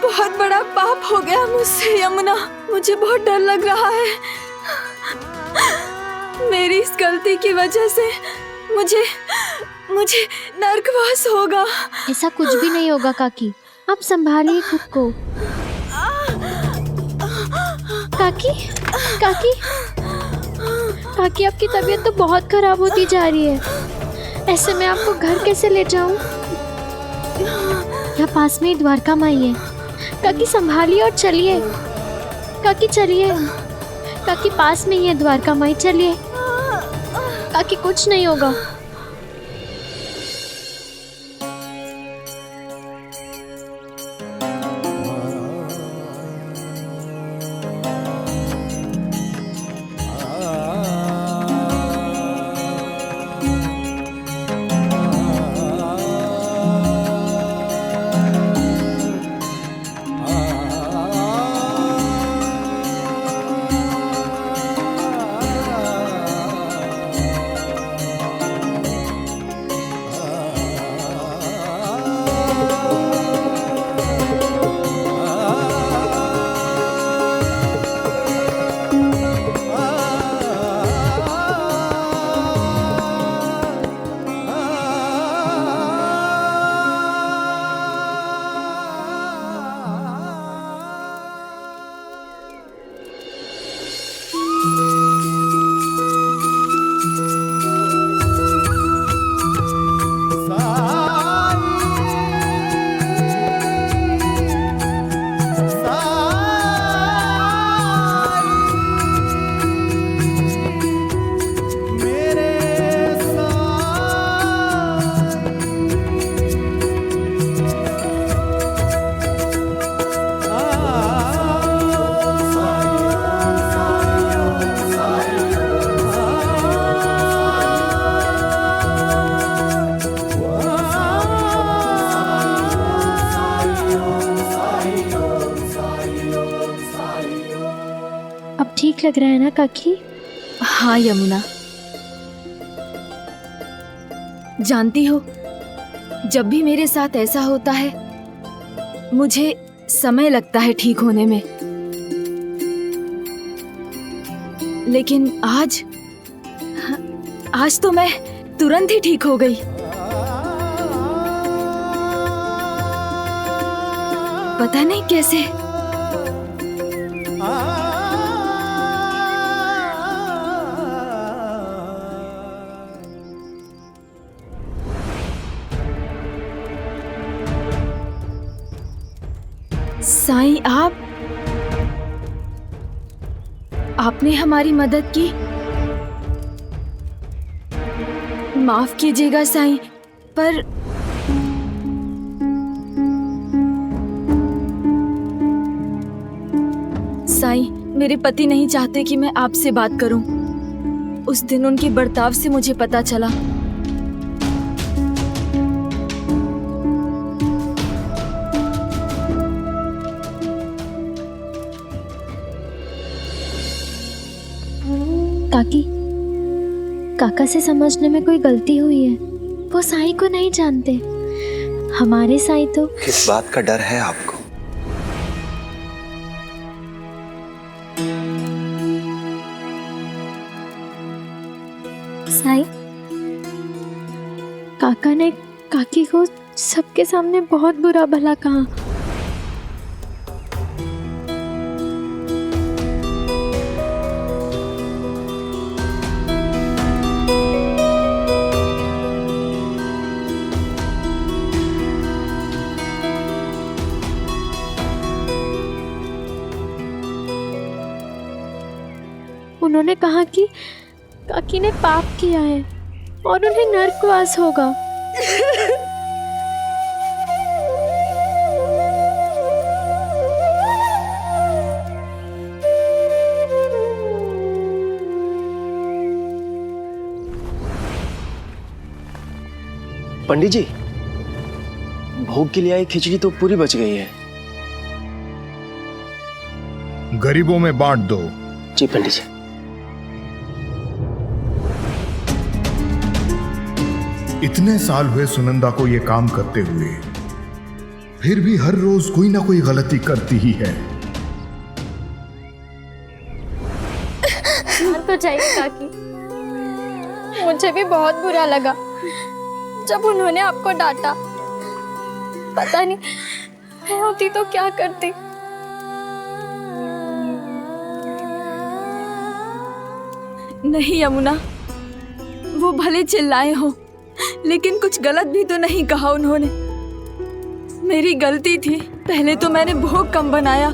बहुत बड़ा पाप हो गया मुझसे यमुना। मुझे बहुत डर लग रहा है। मेरी इस गलती की वजह से मुझे नरकवास होगा। ऐसा कुछ भी नहीं होगा काकी, आप संभालिए खुद को। काकी, काकी, काकी, आपकी तबीयत तो बहुत खराब होती जा रही है। ऐसे में आपको घर कैसे ले जाऊं? यहाँ पास में ही द्वारका माई है। काकी संभालिए और चलिए। काकी चलिए, काकी पास में ही है द्वारका माई, चलिए। काकी कुछ नहीं होगा। ठीक लग रहा है ना काकी? हाँ यमुना, जानती हो जब भी मेरे साथ ऐसा होता है मुझे समय लगता है ठीक होने में, लेकिन आज तो मैं तुरंत ही ठीक हो गई। पता नहीं कैसे। साईं, आपने हमारी मदद की। माफ कीजिएगा साईं, पर साईं, मेरे पति नहीं चाहते कि मैं आपसे बात करूं। उस दिन उनके बर्ताव से मुझे पता चला। काकी, काका से समझने में कोई गलती हुई है। वो साईं को नहीं जानते। हमारे साईं तो। किस बात का डर है आपको? साईं, काका ने काकी को सबके सामने बहुत बुरा भला कहा। उन्होंने कहा कि काकी ने पाप किया है और उन्हें नरकवास होगा। पंडित जी, भोग के लिए आई खिचड़ी तो पूरी बच गई है। गरीबों में बांट दो। जी पंडित जी। इतने साल हुए सुनंदा को ये काम करते हुए, फिर भी हर रोज कोई ना कोई गलती करती ही है। तो चाहिए काकी, मुझे भी बहुत बुरा लगा जब उन्होंने आपको डांटा। पता नहीं मैं होती तो क्या करती। नहीं यमुना, वो भले चिल्लाए हो लेकिन कुछ गलत भी तो नहीं कहा उन्होंने। मेरी गलती थी, पहले तो मैंने भोग कम बनाया,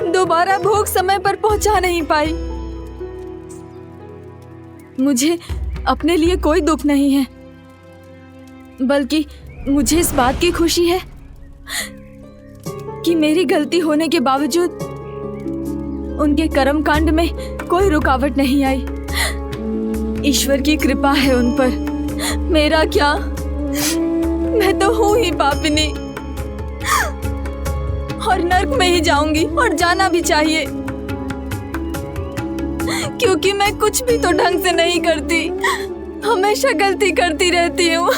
दोबारा भोग समय पर पहुंचा नहीं पाई। मुझे अपने लिए कोई दुख नहीं है, बल्कि मुझे इस बात की खुशी है कि मेरी गलती होने के बावजूद उनके कर्म कांड में कोई रुकावट नहीं आई। ईश्वर की कृपा है उन पर। मेरा क्या, मैं तो हूं ही पापिनी और नर्क में ही जाऊंगी, और जाना भी चाहिए, क्योंकि मैं कुछ भी तो ढंग से नहीं करती, हमेशा गलती करती रहती हूँ।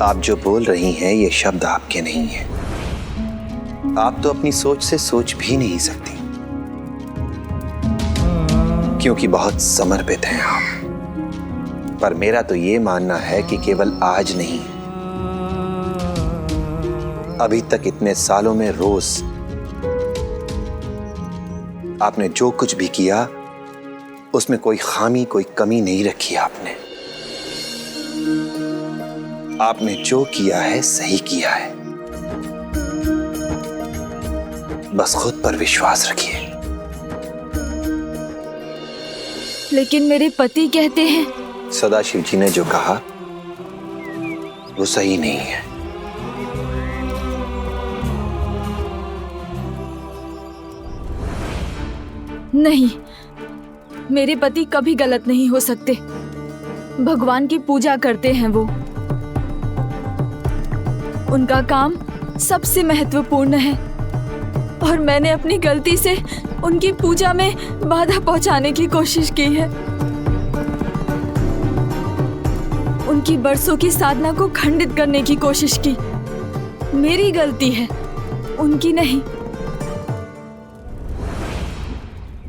आप जो बोल रही हैं ये शब्द आपके नहीं हैं। आप तो अपनी सोच से सोच भी नहीं सकती, क्योंकि बहुत समर्पित हैं आप। पर मेरा तो ये मानना है कि केवल आज नहीं, अभी तक इतने सालों में रोज आपने जो कुछ भी किया उसमें कोई खामी, कोई कमी नहीं रखी। आपने जो किया है सही किया है। बस खुद पर विश्वास रखिए। लेकिन मेरे पति कहते हैं। सदाशिव जी ने जो कहा वो सही नहीं है। नहीं, मेरे पति कभी गलत नहीं हो सकते। भगवान की पूजा करते हैं वो, उनका काम सबसे महत्वपूर्ण है, और मैंने अपनी गलती से उनकी पूजा में बाधा पहुंचाने की कोशिश की है। उनकी बरसों की साधना को खंडित करने की कोशिश की। मेरी गलती है, उनकी नहीं।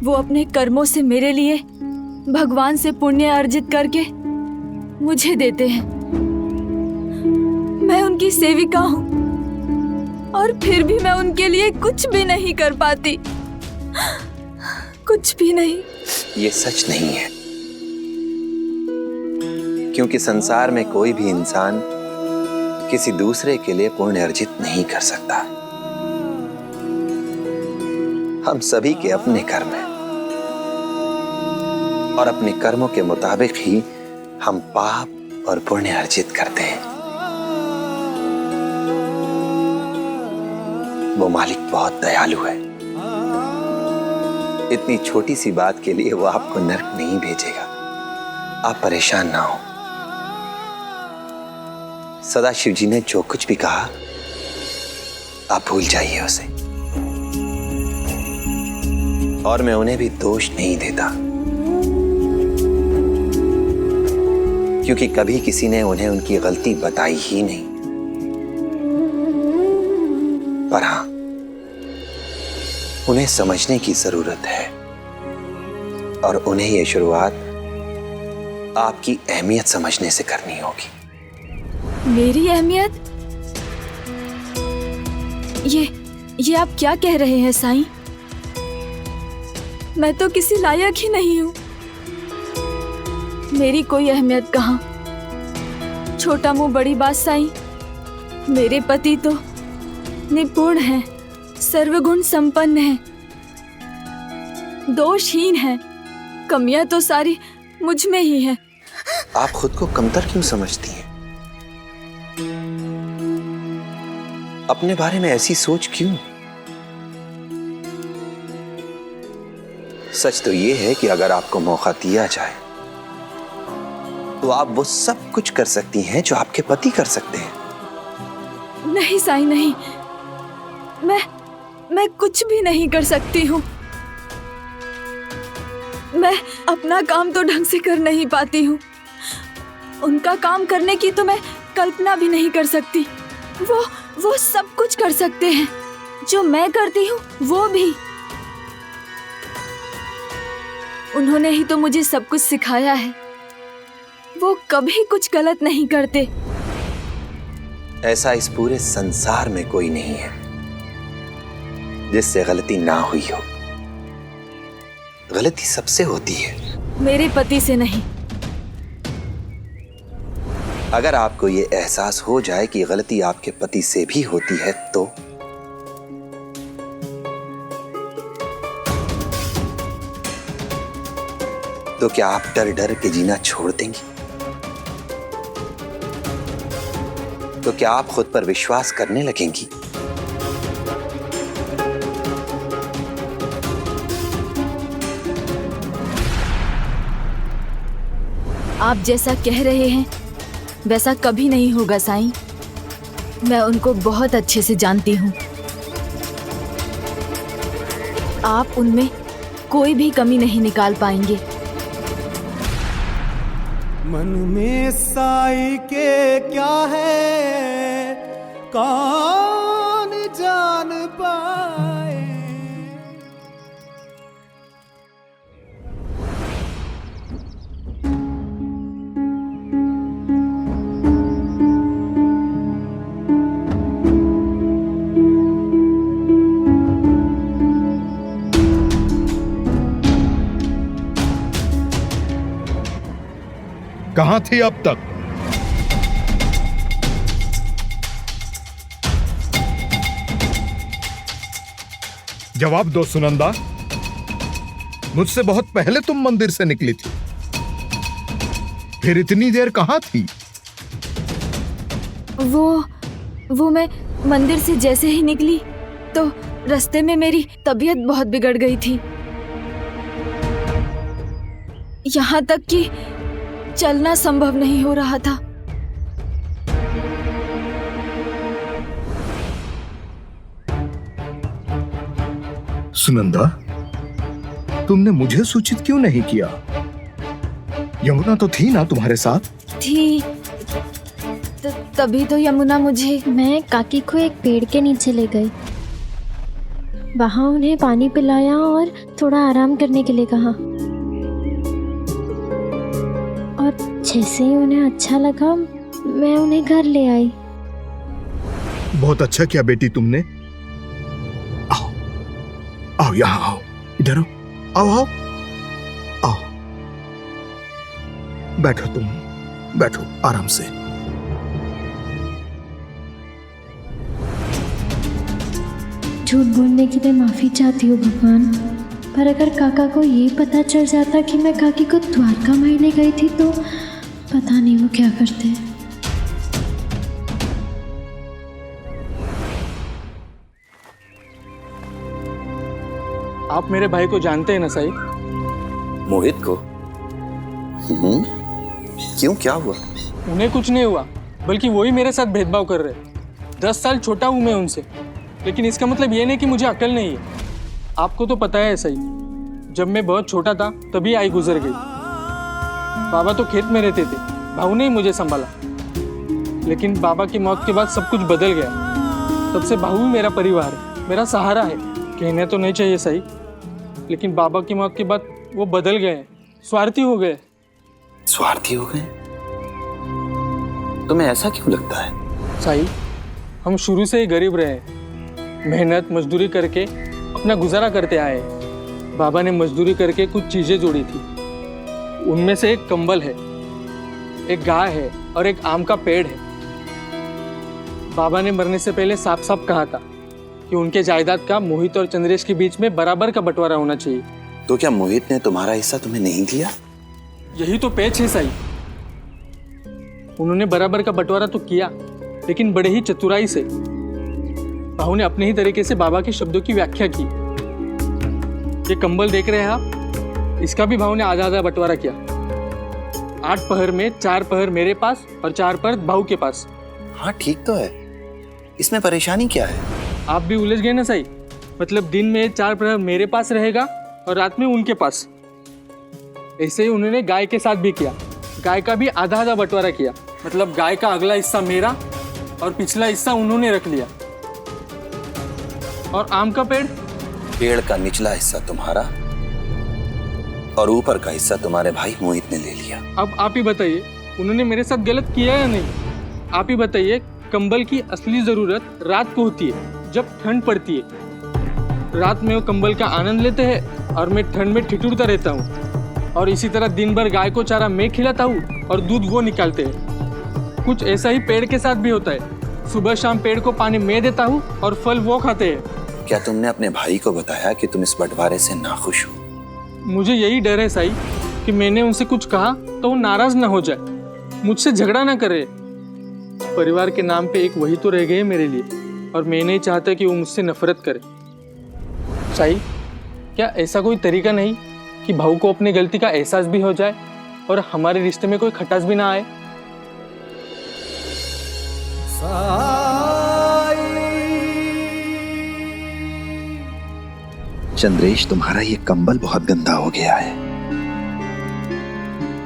वो अपने कर्मों से मेरे लिए भगवान से पुण्य अर्जित करके मुझे देते हैं। मैं उनकी सेविका हूं, और फिर भी मैं उनके लिए कुछ भी नहीं कर पाती, कुछ भी नहीं। ये सच नहीं है, क्योंकि संसार में कोई भी इंसान किसी दूसरे के लिए पुण्य अर्जित नहीं कर सकता। हम सभी के अपने कर्म हैं, और अपने कर्मों के मुताबिक ही हम पाप और पुण्य अर्जित करते हैं। वो मालिक बहुत दयालु है, इतनी छोटी सी बात के लिए वो आपको नर्क नहीं भेजेगा। आप परेशान ना हो। सदाशिव जी ने जो कुछ भी कहा आप भूल जाइए उसे, और मैं उन्हें भी दोष नहीं देता, क्योंकि कभी किसी ने उन्हें उनकी गलती बताई ही नहीं। पर हां, उन्हें समझने की जरूरत है, और उन्हें यह शुरुआत आपकी अहमियत समझने से करनी होगी। मेरी अहमियत? ये आप क्या कह रहे हैं साईं? मैं तो किसी लायक ही नहीं हूँ। मेरी कोई अहमियत कहाँ? छोटा मुंह बड़ी बात साईं। मेरे पति तो निपुण हैं, सर्वगुण संपन्न हैं, दोषहीन हैं। कमियां तो सारी मुझ में ही हैं। आप खुद को कमतर क्यों समझती हैं? अपने बारे में ऐसी सोच क्यों? सच तो यह है कि अगर आपको मौका दिया जाए तो आप वो सब कुछ कर सकती हैं जो आपके पति कर सकते हैं। नहीं साईं, नहीं। मैं कुछ भी नहीं कर सकती हूँ। मैं अपना काम तो ढंग से कर नहीं पाती हूँ। उनका काम करने की तो मैं कल्पना भी नहीं कर सकती। वो सब कुछ कर सकते हैं जो मैं करती हूँ, वो भी। उन्होंने ही तो मुझे सब कुछ सिखाया है। वो कभी कुछ गलत नहीं करते। ऐसा इस पूरे संसार में कोई नहीं है जिससे गलती ना हुई हो। गलती सबसे होती है, मेरे पति से नहीं। अगर आपको ये एहसास हो जाए कि गलती आपके पति से भी होती है तो क्या आप डर डर के जीना छोड़ देंगी? तो क्या आप खुद पर विश्वास करने लगेंगी? आप जैसा कह रहे हैं वैसा कभी नहीं होगा साईं। मैं उनको बहुत अच्छे से जानती हूँ। आप उनमें कोई भी कमी नहीं निकाल पाएंगे। मन में साई के क्या है कौन जान पाए। कहां थी अब तक? जवाब दो सुनंदा। मुझसे बहुत पहले तुम मंदिर से निकली थी, फिर इतनी देर कहां थी? वो मैं मंदिर से जैसे ही निकली तो रास्ते में मेरी तबीयत बहुत बिगड़ गई थी। यहाँ तक कि चलना संभव नहीं हो रहा था। सुनंदा, तुमने मुझे सूचित क्यों नहीं किया? यमुना तो थी ना तुम्हारे साथ? थी। तभी तो यमुना मुझे। मैं काकी को एक पेड़ के नीचे ले गई। वहाँ उन्हें पानी पिलाया और थोड़ा आराम करने के लिए कहा, और जैसे ही उन्हें अच्छा लगा मैं उन्हें घर ले आई। बहुत अच्छा किया बेटी तुमने। आओ आओ, यहाँ आओ, इधर आओ, आओ आओ, बैठो, तुम बैठो आराम से। झूठ बोलने के लिए माफी चाहती हूँ भगवान, पर अगर काका को ये पता चल जाता कि मैं काकी को द्वारका माई ले गई थी तो पता नहीं वो क्या करते। आप मेरे भाई को जानते हैं ना साई? मोहित को? क्यों, क्या हुआ? उन्हें कुछ नहीं हुआ, बल्कि वही मेरे साथ भेदभाव कर रहे। 10 साल छोटा हूँ मैं उनसे, लेकिन इसका मतलब ये नहीं कि मुझे अकल नहीं है। आपको तो पता है सही, जब मैं बहुत छोटा था तभी आई गुजर गई। बाबा तो खेत में रहते थे, भाऊ ने ही मुझे संभाला। लेकिन बाबा की मौत के बाद सब कुछ बदल गया। तब से भाऊ ही मेरा परिवार है, मेरा सहारा है। कहने तो नहीं चाहिए सही, लेकिन बाबा की मौत के बाद वो बदल गए, स्वार्थी हो गए। स्वार्थी हो गए? तुम्हें ऐसा क्यों लगता है? साई, हम शुरू से ही गरीब रहे, मेहनत मजदूरी करके अपना गुजारा करते आए। बाबा ने मजदूरी करके कुछ चीजें जोड़ी थी, उनमें से एक कंबल है, एक गाय है और एक आम का पेड़ है। बाबा ने मरने से पहले साफ साफ कहा था कि उनके जायदाद का मोहित और चंद्रेश के बीच में बराबर का बंटवारा होना चाहिए। तो क्या मोहित ने तुम्हारा हिस्सा तुम्हें नहीं दिया? यही तो पेच है साई। उन्होंने बराबर का बंटवारा तो किया, लेकिन बड़े ही चतुराई से। भाऊ ने अपने ही तरीके से बाबा के शब्दों की व्याख्या की। ये कंबल देख रहे हैं आप, इसका भी भाऊ ने आधा आधा बंटवारा किया। 8 पहर में 4 पहर मेरे पास और 4 पहर भाऊ के पास। हाँ ठीक तो है, इसमें परेशानी क्या है? आप भी उलझ गए ना सही। मतलब दिन में 4 पहर मेरे पास रहेगा और रात में उनके पास। ऐसे ही उन्होंने गाय के साथ भी किया। गाय का भी आधा आधा बंटवारा किया। मतलब गाय का अगला हिस्सा मेरा और पिछला हिस्सा उन्होंने रख लिया। और आम का पेड़? पेड़ का निचला हिस्सा तुम्हारा और ऊपर का हिस्सा तुम्हारे भाई मोहित ने ले लिया। अब आप ही बताइए, उन्होंने मेरे साथ गलत किया या नहीं? आप ही बताइए, कंबल की असली जरूरत रात को होती है, जब ठंड पड़ती है। रात में वो कंबल का आनंद लेते हैं और मैं ठंड में ठिठुरता रहता हूँ। और इसी तरह दिन भर गाय को चारा मैं खिलाता हूँ और दूध वो निकालते हैं। कुछ ऐसा ही पेड़ के साथ भी होता है। सुबह शाम पेड़ को पानी मैं देता हूँ और फल वो खाते हैं। क्या तुमने अपने भाई को बताया कि तुम इस बंटवारे से नाखुश हो? मुझे यही डर है साई कि मैंने उनसे कुछ कहा तो वो नाराज ना हो जाए, मुझसे झगड़ा ना करे। परिवार के नाम पे एक वही तो रह गए मेरे लिए, और मैं नहीं चाहता कि वो मुझसे नफरत करे। साई, क्या ऐसा कोई तरीका नहीं कि भाऊ को अपनी गलती का एहसास भी हो जाए और हमारे रिश्ते में कोई खटास भी ना आए? चंद्रेश, तुम्हारा ये कंबल बहुत गंदा हो गया है,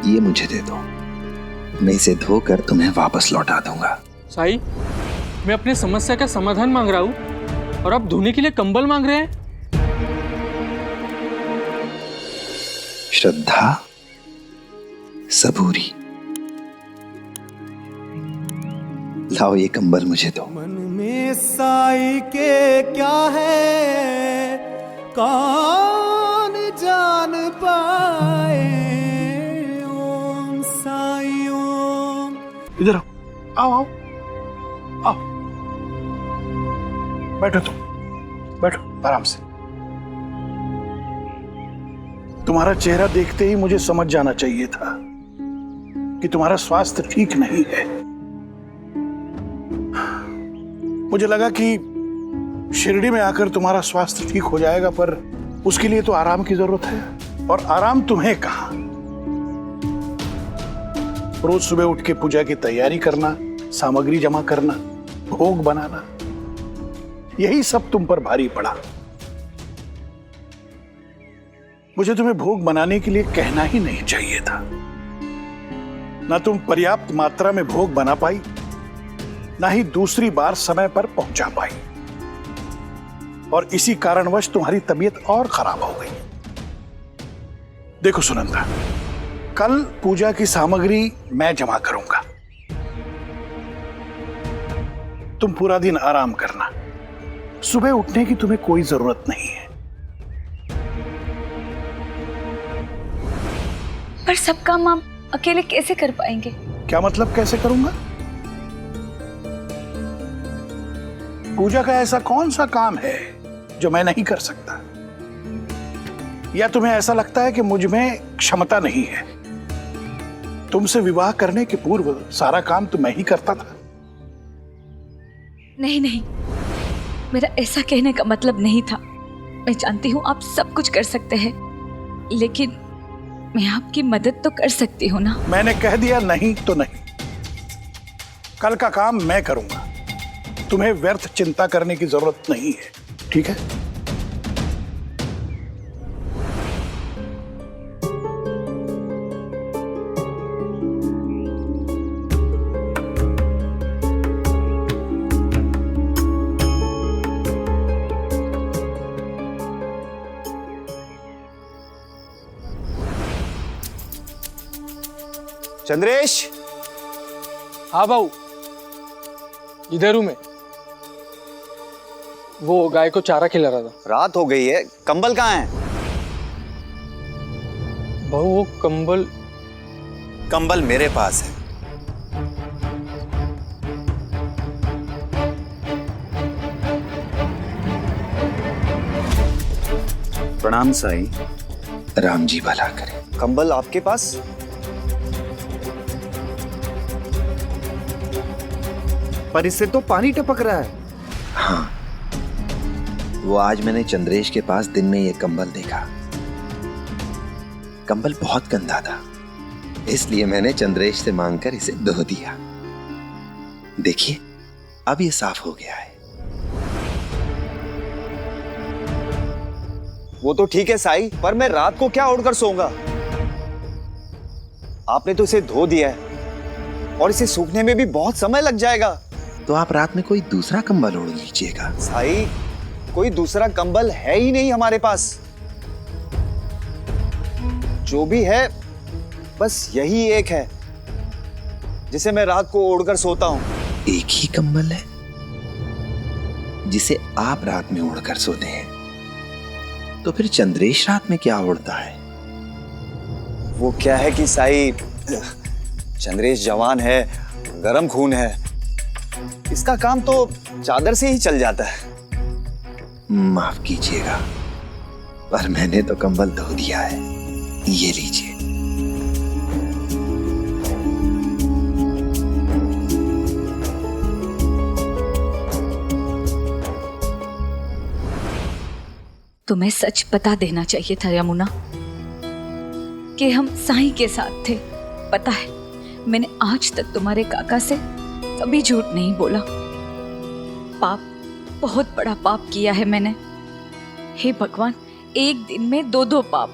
ये मुझे दे दो, मैं इसे धोकर तुम्हें वापस लौटा दूंगा। साई, मैं अपनी समस्या का समाधान मांग रहा हूँ और आप धोने के लिए कंबल मांग रहे हैं? श्रद्धा, सबूरी, लाओ ये कंबल मुझे दो। मन में साई के क्या है, कौन जान पाए। ओम साई ओम। इधर आओ, आओ आओ, बैठो तुम, बैठो आराम से। तुम्हारा चेहरा देखते ही मुझे समझ जाना चाहिए था कि तुम्हारा स्वास्थ्य ठीक नहीं है। मुझे लगा कि शिरडी में आकर तुम्हारा स्वास्थ्य ठीक हो जाएगा, पर उसके लिए तो आराम की जरूरत है। और आराम तुम्हें कहां? रोज सुबह उठ के पूजा की तैयारी करना, सामग्री जमा करना, भोग बनाना, यही सब तुम पर भारी पड़ा। मुझे तुम्हें भोग बनाने के लिए कहना ही नहीं चाहिए था। ना तुम पर्याप्त मात्रा में भोग बना पाई, ना ही दूसरी बार समय पर पहुंचा पाई, और इसी कारणवश तुम्हारी तबीयत और खराब हो गई। देखो सुनंदा, कल पूजा की सामग्री मैं जमा करूंगा। तुम पूरा दिन आराम करना, सुबह उठने की तुम्हें कोई जरूरत नहीं है। पर सब काम आप अकेले कैसे कर पाएंगे? क्या मतलब कैसे करूंगा? पूजा का ऐसा कौन सा काम है जो मैं नहीं कर सकता? या तुम्हें ऐसा लगता है कि मुझ में क्षमता नहीं है? तुमसे विवाह करने के पूर्व सारा काम तो मैं ही करता था। नहीं नहीं, मेरा ऐसा कहने का मतलब नहीं था। मैं जानती हूँ आप सब कुछ कर सकते हैं, लेकिन मैं आपकी मदद तो कर सकती हूँ ना। मैंने कह दिया नहीं तो नहीं। कल का काम मैं करूंगा, तुम्हें व्यर्थ चिंता करने की जरूरत नहीं है, ठीक है? चंद्रेश। हाँ बाबू, इधर हूं मैं। वो गाय को चारा खिला रहा था। रात हो गई है, कंबल कहाँ है? बाबू वो कंबल मेरे पास है। प्रणाम साईं। राम जी भला करे। कंबल आपके पास? पर इससे तो पानी टपक रहा है। हाँ, वो आज मैंने चंद्रेश के पास दिन में ये कंबल देखा। कंबल बहुत गंदा था, इसलिए मैंने चंद्रेश से मांगकर इसे धो दिया। देखिए, अब ये साफ हो गया है। वो तो ठीक है साईं, पर मैं रात को क्या ओढ़कर सोऊंगा? आपने तो इसे धो दिया है और इसे सूखने में भी बहुत समय लग जाएगा। तो आप रात में कोई दूसरा कंबल ओढ़ लीजिएगा। साईं, कोई दूसरा कंबल है ही नहीं हमारे पास। जो भी है बस यही एक है जिसे मैं रात को ओढ़कर सोता हूं। एक ही कंबल है जिसे आप रात में ओढ़कर सोते हैं, तो फिर चंद्रेश रात में क्या ओढ़ता है? वो क्या है कि साईं, चंद्रेश जवान है, गरम खून है, इसका काम तो चादर से ही चल जाता है। माफ कीजिएगा, पर मैंने तो कंबल धो दिया है। ये लीजिए। तुम्हें सच बता देना चाहिए था यमुना कि हम साईं के साथ थे। पता है, मैंने आज तक तुम्हारे काका से कभी झूठ नहीं बोला। पाप, बहुत बड़ा पाप किया है मैंने। हे भगवान, एक दिन में 2-2 पाप।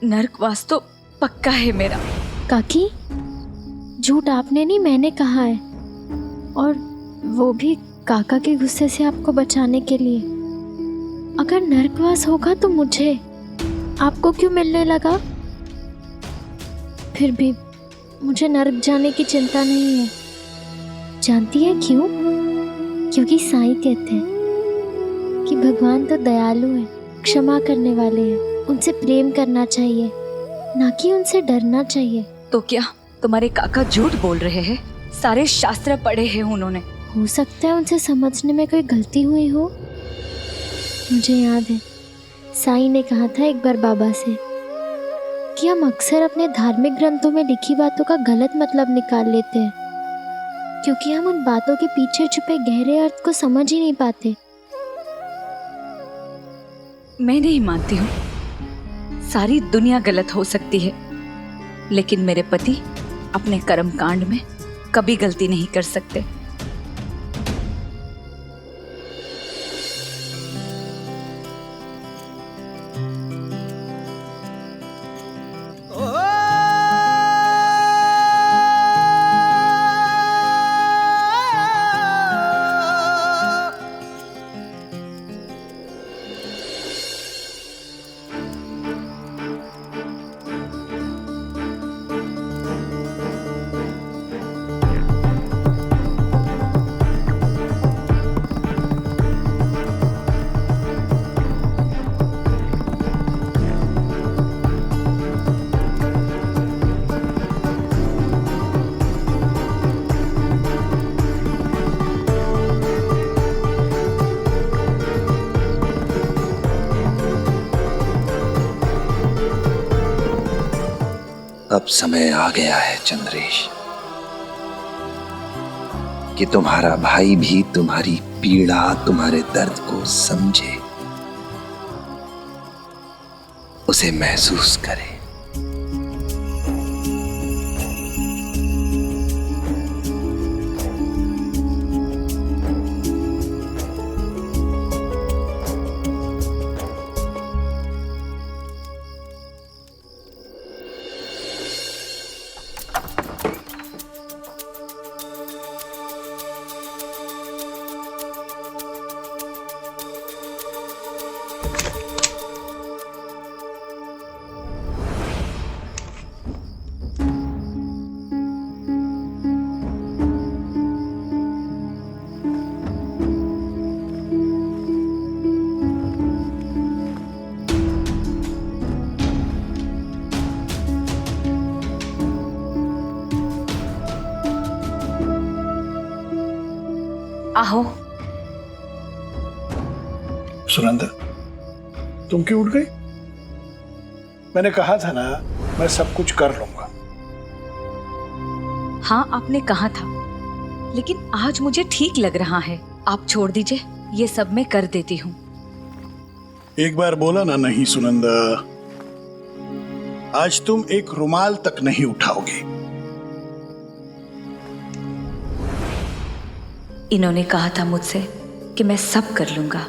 नरकवास तो पक्का है मेरा। काकी, झूठ आपने नहीं, मैंने कहा है, और वो भी काका के गुस्से से आपको बचाने के लिए। अगर नरकवास होगा तो मुझे आपको क्यों मिलने लगा? फिर भी मुझे नरक जाने की चिंता नहीं है। जानती है क्यों? क्योंकि साईं कहते हैं कि भगवान तो दयालु है, क्षमा करने वाले हैं। उनसे प्रेम करना चाहिए, ना कि उनसे डरना चाहिए। तो क्या तुम्हारे काका झूठ बोल रहे हैं? सारे शास्त्र पढ़े हैं उन्होंने। हो सकता है उनसे समझने में कोई गलती हुई हो। मुझे याद है, साईं ने कहा था एक बार बाबा से कि हम अक्सर अपने धार्मिक ग्रंथों में लिखी बातों का गलत मतलब निकाल लेते हैं, क्योंकि हम उन बातों के पीछे छुपे गहरे अर्थ को समझ ही नहीं पाते। मैं नहीं मानती हूँ, सारी दुनिया गलत हो सकती है, लेकिन मेरे पति अपने कर्म कांड में कभी गलती नहीं कर सकते। अब समय आ गया है चंद्रेश कि तुम्हारा भाई भी तुम्हारी पीड़ा, तुम्हारे दर्द को समझे उसे महसूस करे। आहो। सुनंदा, तुम क्यों उठ गई? मैंने कहा था ना, मैं सब कुछ कर लूंगा। हाँ, आपने कहा था, लेकिन आज मुझे ठीक लग रहा है। आप छोड़ दीजिए, ये सब मैं कर देती हूँ। एक बार बोला ना नहीं सुनंदा, आज तुम एक रुमाल तक नहीं उठाओगी। इन्होंने कहा था मुझसे कि मैं सब कर लूंगा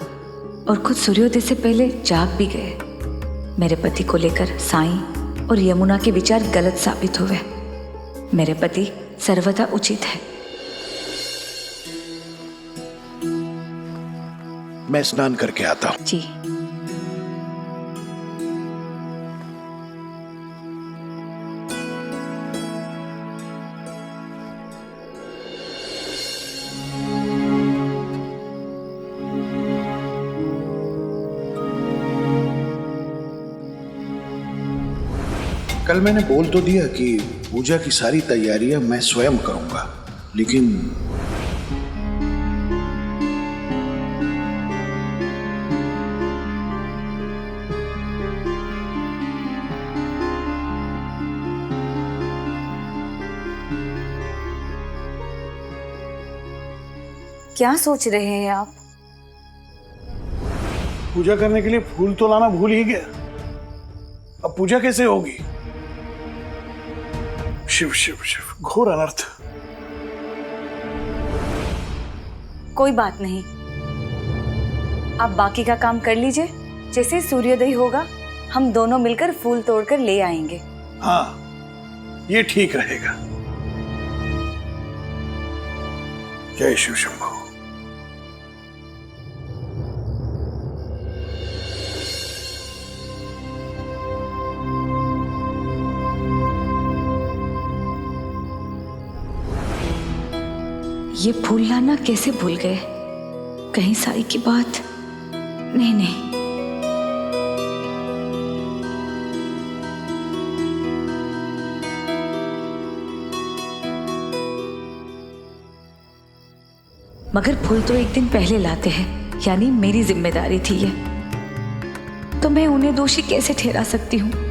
और खुद सूर्योदय से पहले जाग भी गए। मेरे पति को लेकर साईं और यमुना के विचार गलत साबित हुए। मेरे पति सर्वथा उचित है। मैं स्नान करके आता हूँ। जी। कल मैंने बोल तो दिया कि पूजा की सारी तैयारियां मैं स्वयं करूंगा, लेकिन क्या सोच रहे हैं आप? पूजा करने के लिए फूल तो लाना भूल ही गया। अब पूजा कैसे होगी? शिव शिव शिव, घोर अनर्थ। कोई बात नहीं, आप बाकी का काम कर लीजिए। जैसे सूर्योदय होगा हम दोनों मिलकर फूल तोड़कर ले आएंगे। हाँ, ये ठीक रहेगा। जय शिव शंभो। ये फूल लाना कैसे भूल गए? कहीं साई की बात? नहीं नहीं, मगर फूल तो एक दिन पहले लाते हैं, यानी मेरी जिम्मेदारी थी ये, तो मैं उन्हें दोषी कैसे ठहरा सकती हूँ?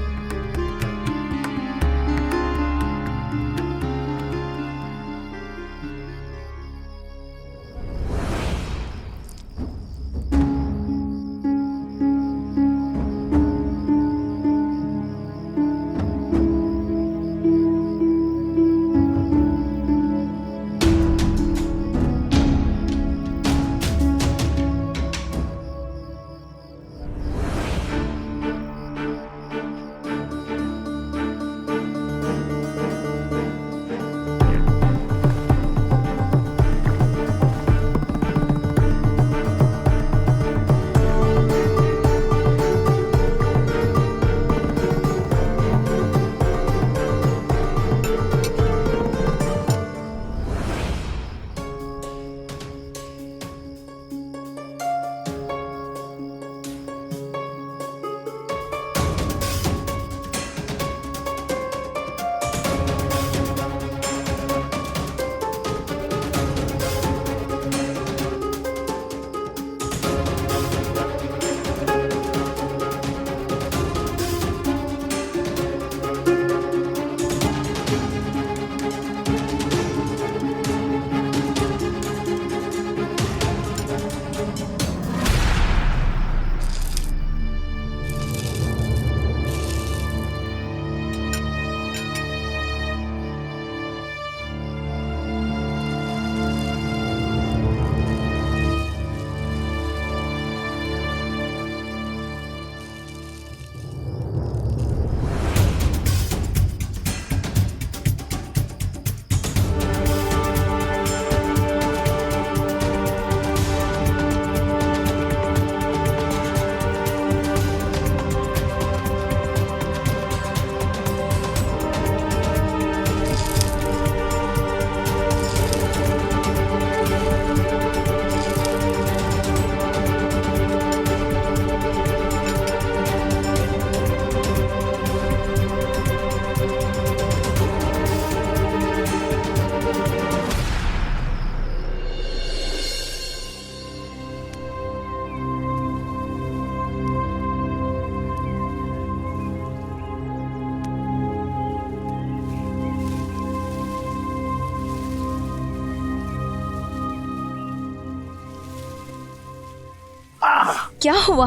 क्या हुआ?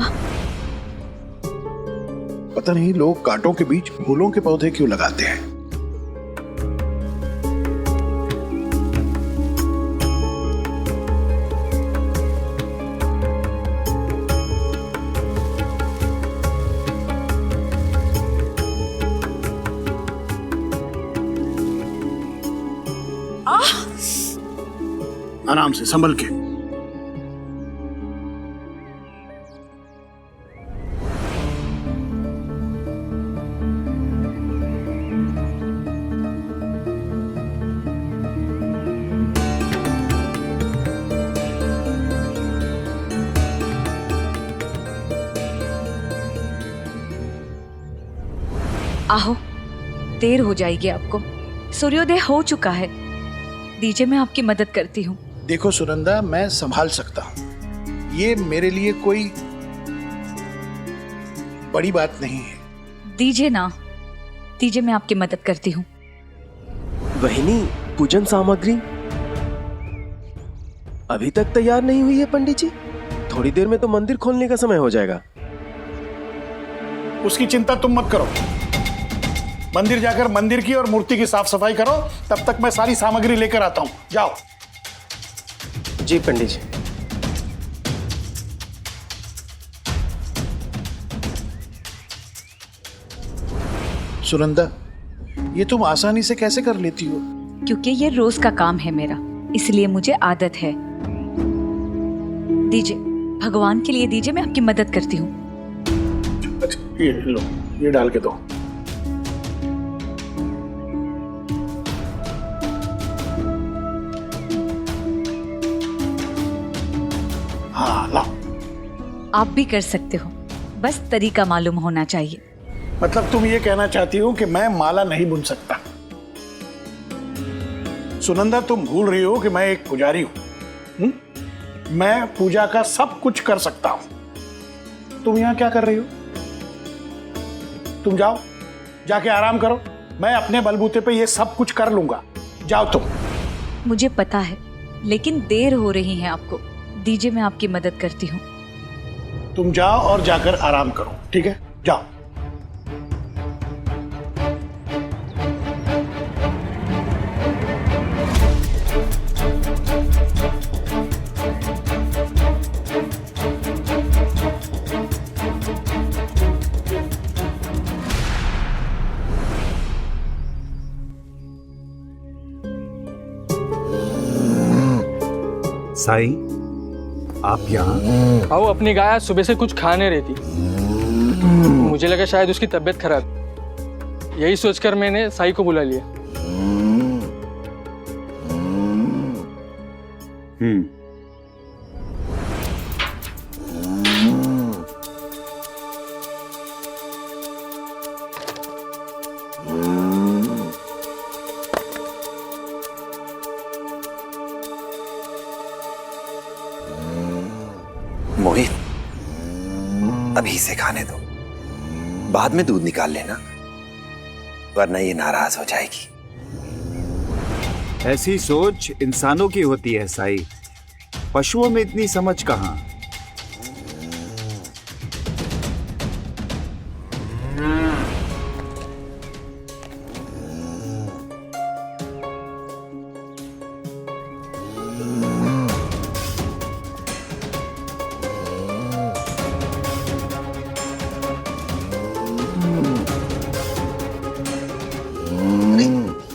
पता नहीं लोग कांटों के बीच फूलों के पौधे क्यों लगाते हैं। आराम से, संभल के। आहो, देर हो जाएगी आपको। सूर्योदय हो चुका है। दीजिए मैं आपकी मदद करती हूँ। देखो सुनंदा, मैं संभाल सकता हूँ, ये मेरे लिए कोई बड़ी बात नहीं है। दीजिए ना, दीजिए मैं आपकी मदद करती हूँ। वहिनी, पूजन सामग्री अभी तक तैयार नहीं हुई है पंडित जी। थोड़ी देर में तो मंदिर खोलने का समय हो जाएगा। उसकी चिंता तुम मत करो। मंदिर जाकर मंदिर की और मूर्ति की साफ सफाई करो, तब तक मैं सारी सामग्री लेकर आता हूं। जाओ। जी पंडित जी। सुनंदा, ये तुम आसानी से कैसे कर लेती हो? क्योंकि ये रोज का काम है मेरा, इसलिए मुझे आदत है। दीजिए, भगवान के लिए दीजिए, मैं आपकी मदद करती हूँ। अच्छा, ये लो, ये डाल के दो। हाँ, लाओ। आप भी कर सकते हो, बस तरीका मालूम होना चाहिए। मतलब तुम ये कहना चाहती हो कि मैं माला नहीं बुन सकता? सुनंदा, तुम भूल रही हो कि मैं एक पुजारी हूं। मैं पूजा का सब कुछ कर सकता हूं। तुम यहां क्या कर रही हो? तुम जाओ, जाके आराम करो। मैं अपने बलबूते पे ये सब कुछ कर लूंगा। जाओ तुम। मुझे पता है, लेकिन देर हो रही है आपको। दीजिए मैं आपकी मदद करती हूँ। तुम जाओ और जाकर आराम करो, ठीक है? जाओ। साईं, आप यहाँ? आओ, अपनी गाय आज सुबह से कुछ खा नहीं रही थी। मुझे लगा शायद उसकी तबीयत खराब। यही सोचकर मैंने साई को बुला लिया। मोहित, अभी से खाने दो, बाद में दूध निकाल लेना, वरना ये नाराज हो जाएगी। ऐसी सोच इंसानों की होती है साईं, पशुओं में इतनी समझ कहाँ।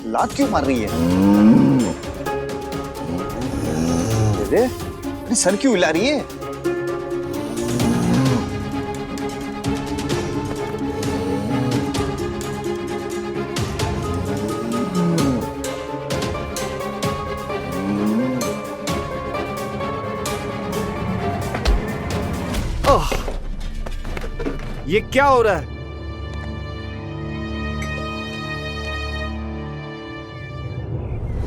लात क्यों मार रही है? अरे सर क्यों हिला रही है? ये क्या हो रहा है?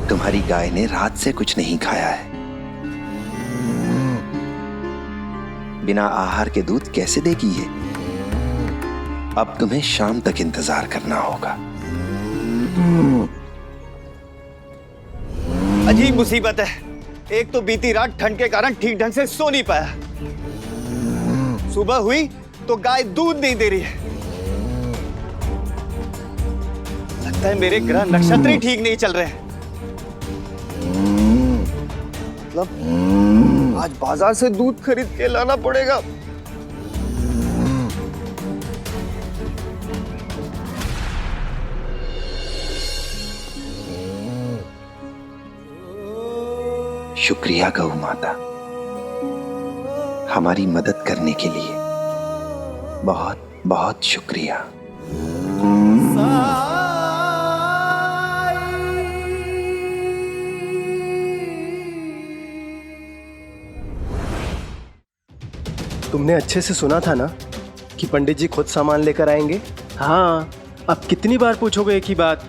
तुम्हारी गाय ने रात से कुछ नहीं खाया है। बिना आहार के दूध कैसे देगी ये? अब तुम्हें शाम तक इंतजार करना होगा। अजीब मुसीबत है। एक तो बीती रात ठंड के कारण ठीक ढंग से सो नहीं पाया। सुबह हुई तो गाय दूध नहीं दे रही है। लगता है मेरे ग्रह नक्षत्र ही ठीक नहीं चल रहे हैं। मतलब आज बाजार से दूध खरीद के लाना पड़ेगा। शुक्रिया गौ माता, हमारी मदद करने के लिए बहुत बहुत शुक्रिया। तुमने अच्छे से सुना था ना कि पंडित जी खुद सामान लेकर आएंगे? हाँ, अब कितनी बार पूछोगे एक ही बात?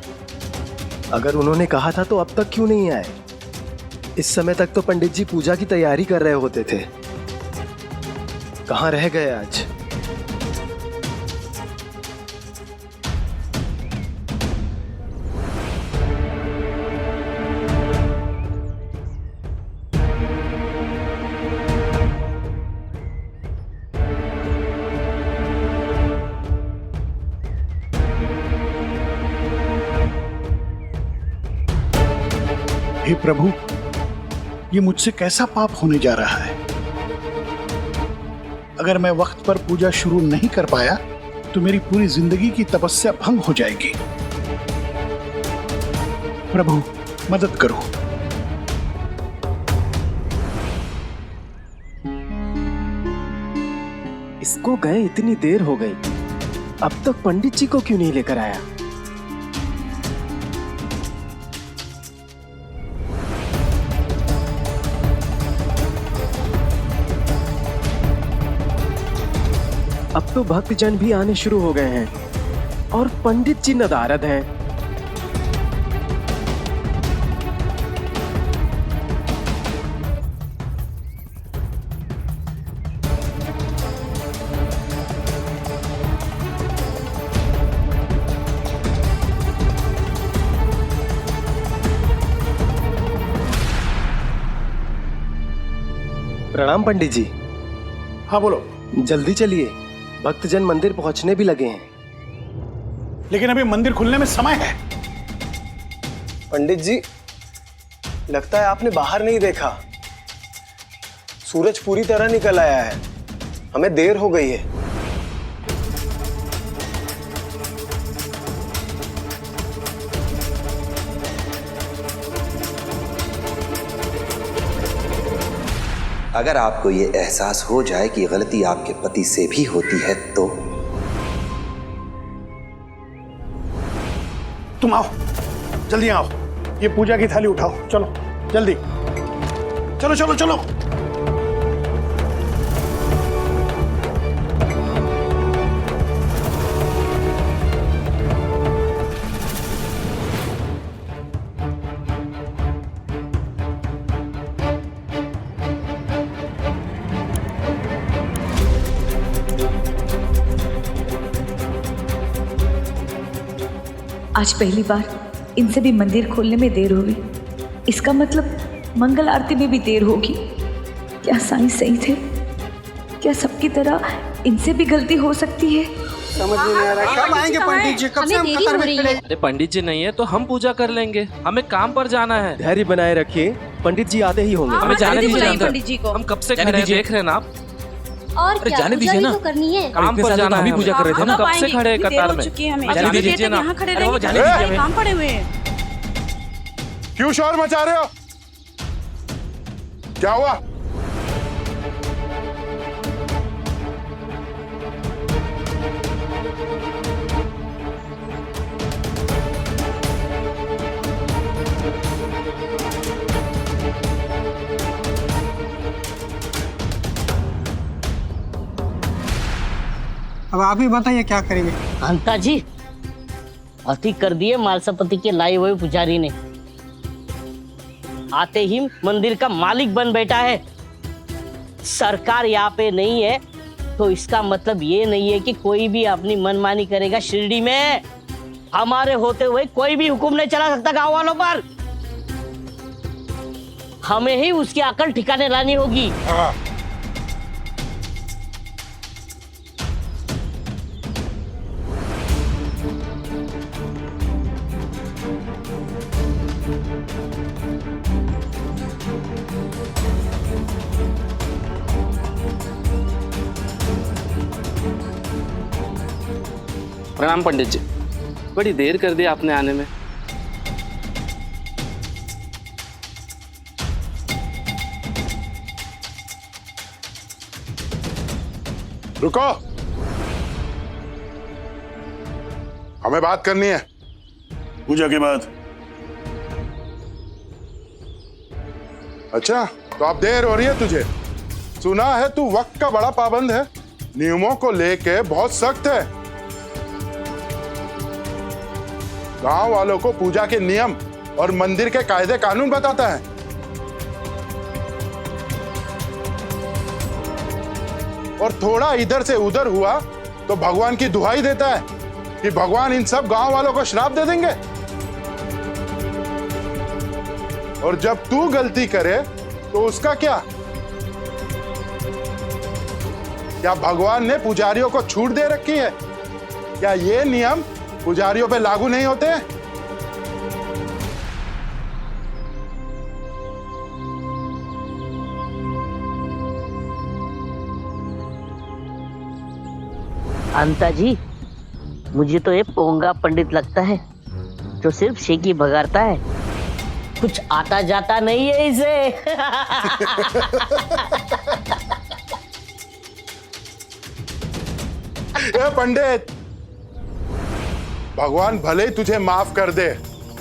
अगर उन्होंने कहा था तो अब तक क्यों नहीं आए? इस समय तक तो पंडित जी पूजा की तैयारी कर रहे होते थे। कहाँ रह गए आज? हे प्रभु, ये मुझसे कैसा पाप होने जा रहा है? अगर मैं वक्त पर पूजा शुरू नहीं कर पाया तो मेरी पूरी जिंदगी की तपस्या भंग हो जाएगी। प्रभु मदद करो। इसको गए इतनी देर हो गई, अब तक पंडित जी को क्यों नहीं लेकर आया? अब तो भक्तजन भी आने शुरू हो गए हैं और पंडित जी नदारद हैं। प्रणाम पंडित जी। हाँ बोलो। जल्दी चलिए, भक्तजन मंदिर पहुंचने भी लगे हैं। लेकिन अभी मंदिर खुलने में समय है। पंडित जी, लगता है आपने बाहर नहीं देखा। सूरज पूरी तरह निकल आया है, हमें देर हो गई है। अगर आपको ये एहसास हो जाए कि गलती आपके पति से भी होती है तो तुम आओ, जल्दी आओ। ये पूजा की थाली उठाओ, चलो जल्दी, चलो चलो चलो। आज पहली बार इनसे भी मंदिर खोलने में देर हुई। इसका मतलब मंगल आरती में भी देर होगी। क्या साईं सही थे? क्या सबकी तरह इनसे भी गलती हो सकती है? समझ नहीं आ रहा। कब आएंगे पंडित जी? कब से हम कतार में खड़े हैं? अरे पंडित जी नहीं है तो हम पूजा कर लेंगे, हमें काम पर जाना है। धैर्य बनाए रखिए, पंडित जी आते ही होंगे। हमें जाने दीजिए पंडित जी को। हम कब से खड़े हैं, देख रहे हैं ना आप। और क्या जाने दीजिए ना, करनी है। काम पर जाना है। पूजा कर रहे थे ना, कब से खड़े हैं कतार में। जाने दीजिए ना, जाने दीजिए, काम पड़े हुए हैं। क्यों शोर मचा रहे हो? क्या हुआ? अब आप ही बताइए क्या करेंगे? अंता जी, अति कर दिए मालसापति के लाए हुए पुजारी ने। आते ही मंदिर का मालिक बन बैठा है। सरकार यहाँ पे नहीं है तो इसका मतलब ये नहीं है कि कोई भी अपनी मनमानी करेगा। शिरडी में हमारे होते हुए कोई भी हुक्म नहीं चला सकता गांव वालों पर। हमें ही उसकी अकल ठिकाने लानी होगी। प्रणाम पंडित जी, बड़ी देर कर दी आपने आने में। रुको, हमें बात करनी है। पूजा के बाद। अच्छा, तो अब देर हो रही है तुझे? सुना है तू वक्त का बड़ा पाबंद है, नियमों को लेके बहुत सख्त है। गांव वालों को पूजा के नियम और मंदिर के कायदे कानून बताता है। और थोड़ा इधर से उधर हुआ तो भगवान की दुहाई देता है कि भगवान इन सब गांव वालों को श्राप दे देंगे। और जब तू गलती करे तो उसका क्या? क्या भगवान ने पुजारियों को छूट दे रखी है? क्या ये नियम पुजारियों पे लागू नहीं होते हैं? अंता जी, मुझे तो ये पोंगा पंडित लगता है जो सिर्फ शेकी भगाता है, कुछ आता जाता नहीं है इसे। ए पंडित, भगवान भले ही तुझे माफ कर दे,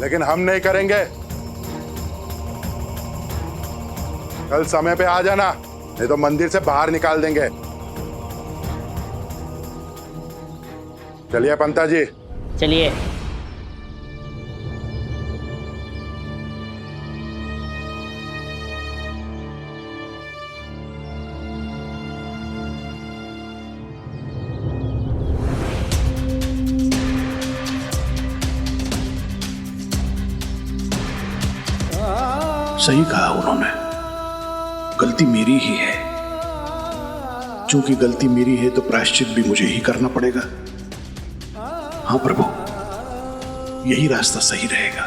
लेकिन हम नहीं करेंगे। कल समय पे आ जाना, नहीं तो मंदिर से बाहर निकाल देंगे। चलिए पंता जी। चलिए। सही कहा उन्होंने, गलती मेरी ही है। चूंकि गलती मेरी है तो प्रायश्चित भी मुझे ही करना पड़ेगा। हाँ प्रभु, यही रास्ता सही रहेगा।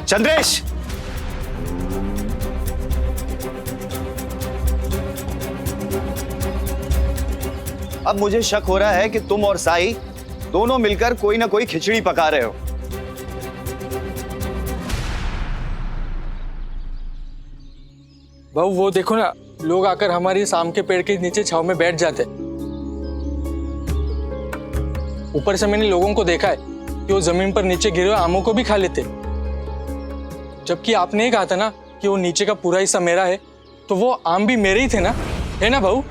चंद्रेश, अब मुझे शक हो रहा है कि तुम और साई दोनों मिलकर कोई ना कोई खिचड़ी पका रहे हो। भाऊ वो देखो ना, लोग आकर हमारी शाम के पेड़ के नीचे छांव में बैठ जाते। ऊपर से मैंने लोगों को देखा है कि वो जमीन पर नीचे गिरे हुए आमों को भी खा लेते, जबकि आपने ही कहा था ना कि वो नीचे का पूरा हिस्सा मेरा है, तो वो आम भी मेरे ही थे ना, है ना भाऊ?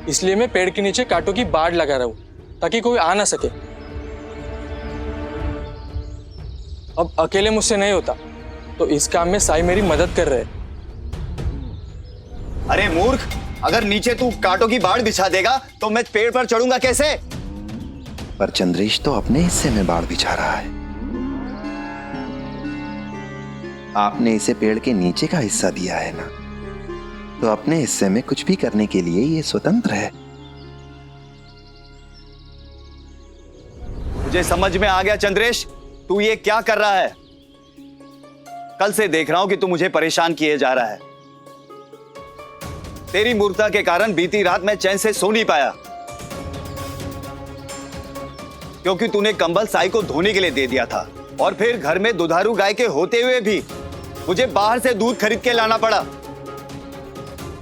इसलिए मैं पेड़ के नीचे कांटों की बाड़ लगा रहा हूं ताकि कोई आ ना सके। अब अकेले मुझसे नहीं होता, तो इस काम में साई मेरी मदद कर रहे हैं। अरे मूर्ख, अगर नीचे तू कांटों की बाड़ बिछा देगा तो मैं पेड़ पर चढ़ूंगा कैसे? पर चंद्रेश तो अपने हिस्से में बाड़ बिछा रहा है। आपने इसे पेड़ के नीचे का हिस्सा दिया है ना, तो अपने हिस्से में कुछ भी करने के लिए ये स्वतंत्र है। मुझे समझ में आ गया चंद्रेश, तू ये क्या कर रहा है। कल से देख रहा हूं कि तू मुझे परेशान किए जा रहा है। तेरी मूर्खता के कारण बीती रात मैं चैन से सो नहीं पाया, क्योंकि तूने कंबल साई को धोने के लिए दे दिया था, और फिर घर में दुधारू गाय के होते हुए भी मुझे बाहर से दूध खरीद के लाना पड़ा,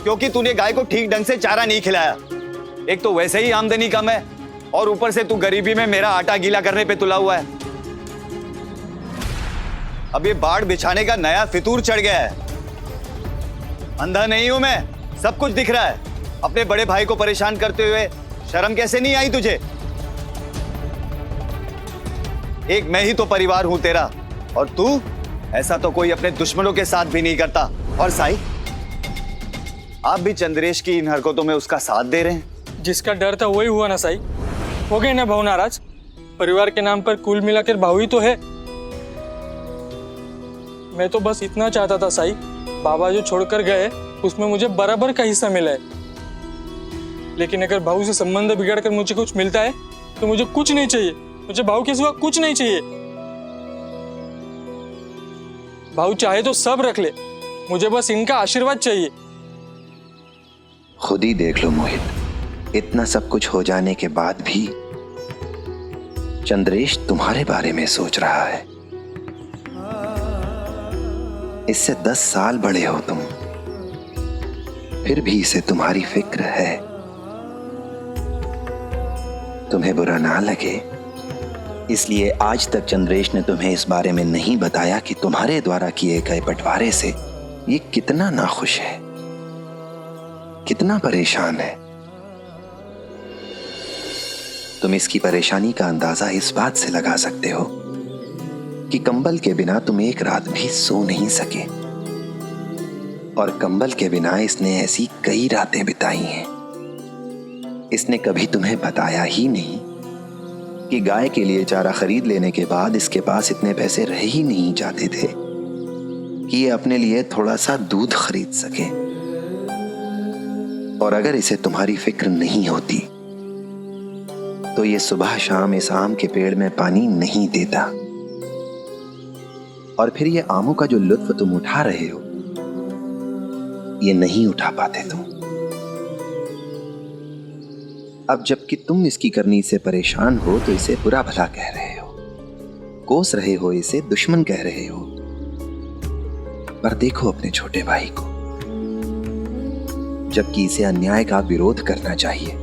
क्योंकि तूने गाय को ठीक ढंग से चारा नहीं खिलाया। एक तो वैसे ही आमदनी कम है, और ऊपर से तू गरीबी में मेरा आटा गीला करने पे तुला हुआ है। अब ये बाड़ बिछाने का नया फितूर चढ़ गया है। अंधा नहीं हूं मैं, सब कुछ दिख रहा है। अपने बड़े भाई को परेशान करते हुए शर्म कैसे नहीं आई तुझे? एक मैं ही तो परिवार हूं तेरा, और तू ऐसा तो कोई अपने दुश्मनों के साथ भी नहीं करता। और साई, आप भी चंद्रेश की इन हरकतों में उसका साथ दे रहे हैं। जिसका डर था वही हुआ ना साई। हो गए ना भाव नाराज। परिवार के नाम पर कुल मिलाकर भाव ही तो है। मैं तो बस इतना चाहता था साई, बाबा जो छोड़कर गए उसमें मुझे बराबर का हिस्सा मिला है। लेकिन अगर भाव से संबंध बिगाड़कर मुझे कुछ मिलता है तो मुझे कुछ नहीं चाहिए। मुझे भाव के सिवा कुछ नहीं चाहिए। भाव चाहे तो सब रख ले, मुझे बस इनका आशीर्वाद चाहिए। खुद ही देख लो मोहित, इतना सब कुछ हो जाने के बाद भी चंद्रेश तुम्हारे बारे में सोच रहा है। इससे 10 साल बड़े हो तुम, फिर भी इसे तुम्हारी फिक्र है। तुम्हें बुरा ना लगे इसलिए आज तक चंद्रेश ने तुम्हें इस बारे में नहीं बताया कि तुम्हारे द्वारा किए गए बंटवारे से ये कितना नाखुश है, कितना परेशान है। तुम इसकी परेशानी का अंदाजा इस बात से लगा सकते हो कि कंबल के बिना तुम एक रात भी सो नहीं सके, और कंबल के बिना इसने ऐसी कई रातें बिताई हैं। इसने कभी तुम्हें बताया ही नहीं कि गाय के लिए चारा खरीद लेने के बाद इसके पास इतने पैसे रह ही नहीं जाते थे कि ये अपने लिए थोड़ा सा दूध खरीद सके। और अगर इसे तुम्हारी फिक्र नहीं होती तो ये सुबह शाम इस आम के पेड़ में पानी नहीं देता, और फिर ये आमों का जो लुत्फ तुम उठा रहे हो ये नहीं उठा पाते तुम। अब जबकि तुम इसकी करनी से परेशान हो तो इसे बुरा भला कह रहे हो, कोस रहे हो, इसे दुश्मन कह रहे हो। पर देखो अपने छोटे भाई को, जबकि इसे अन्याय का विरोध करना चाहिए,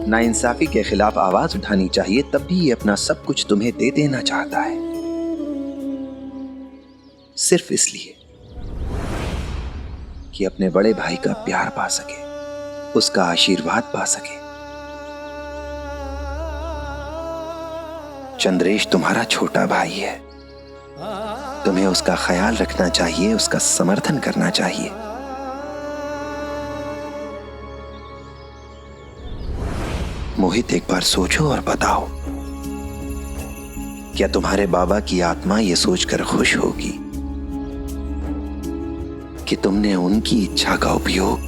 नाइंसाफी के खिलाफ आवाज उठानी चाहिए, तब भी ये अपना सब कुछ तुम्हें दे देना चाहता है, सिर्फ इसलिए कि अपने बड़े भाई का प्यार पा सके, उसका आशीर्वाद पा सके। चंद्रेश तुम्हारा छोटा भाई है, तुम्हें उसका ख्याल रखना चाहिए, उसका समर्थन करना चाहिए। मोहित, एक बार सोचो और बताओ, क्या तुम्हारे बाबा की आत्मा ये सोचकर खुश होगी कि तुमने उनकी इच्छा का उपयोग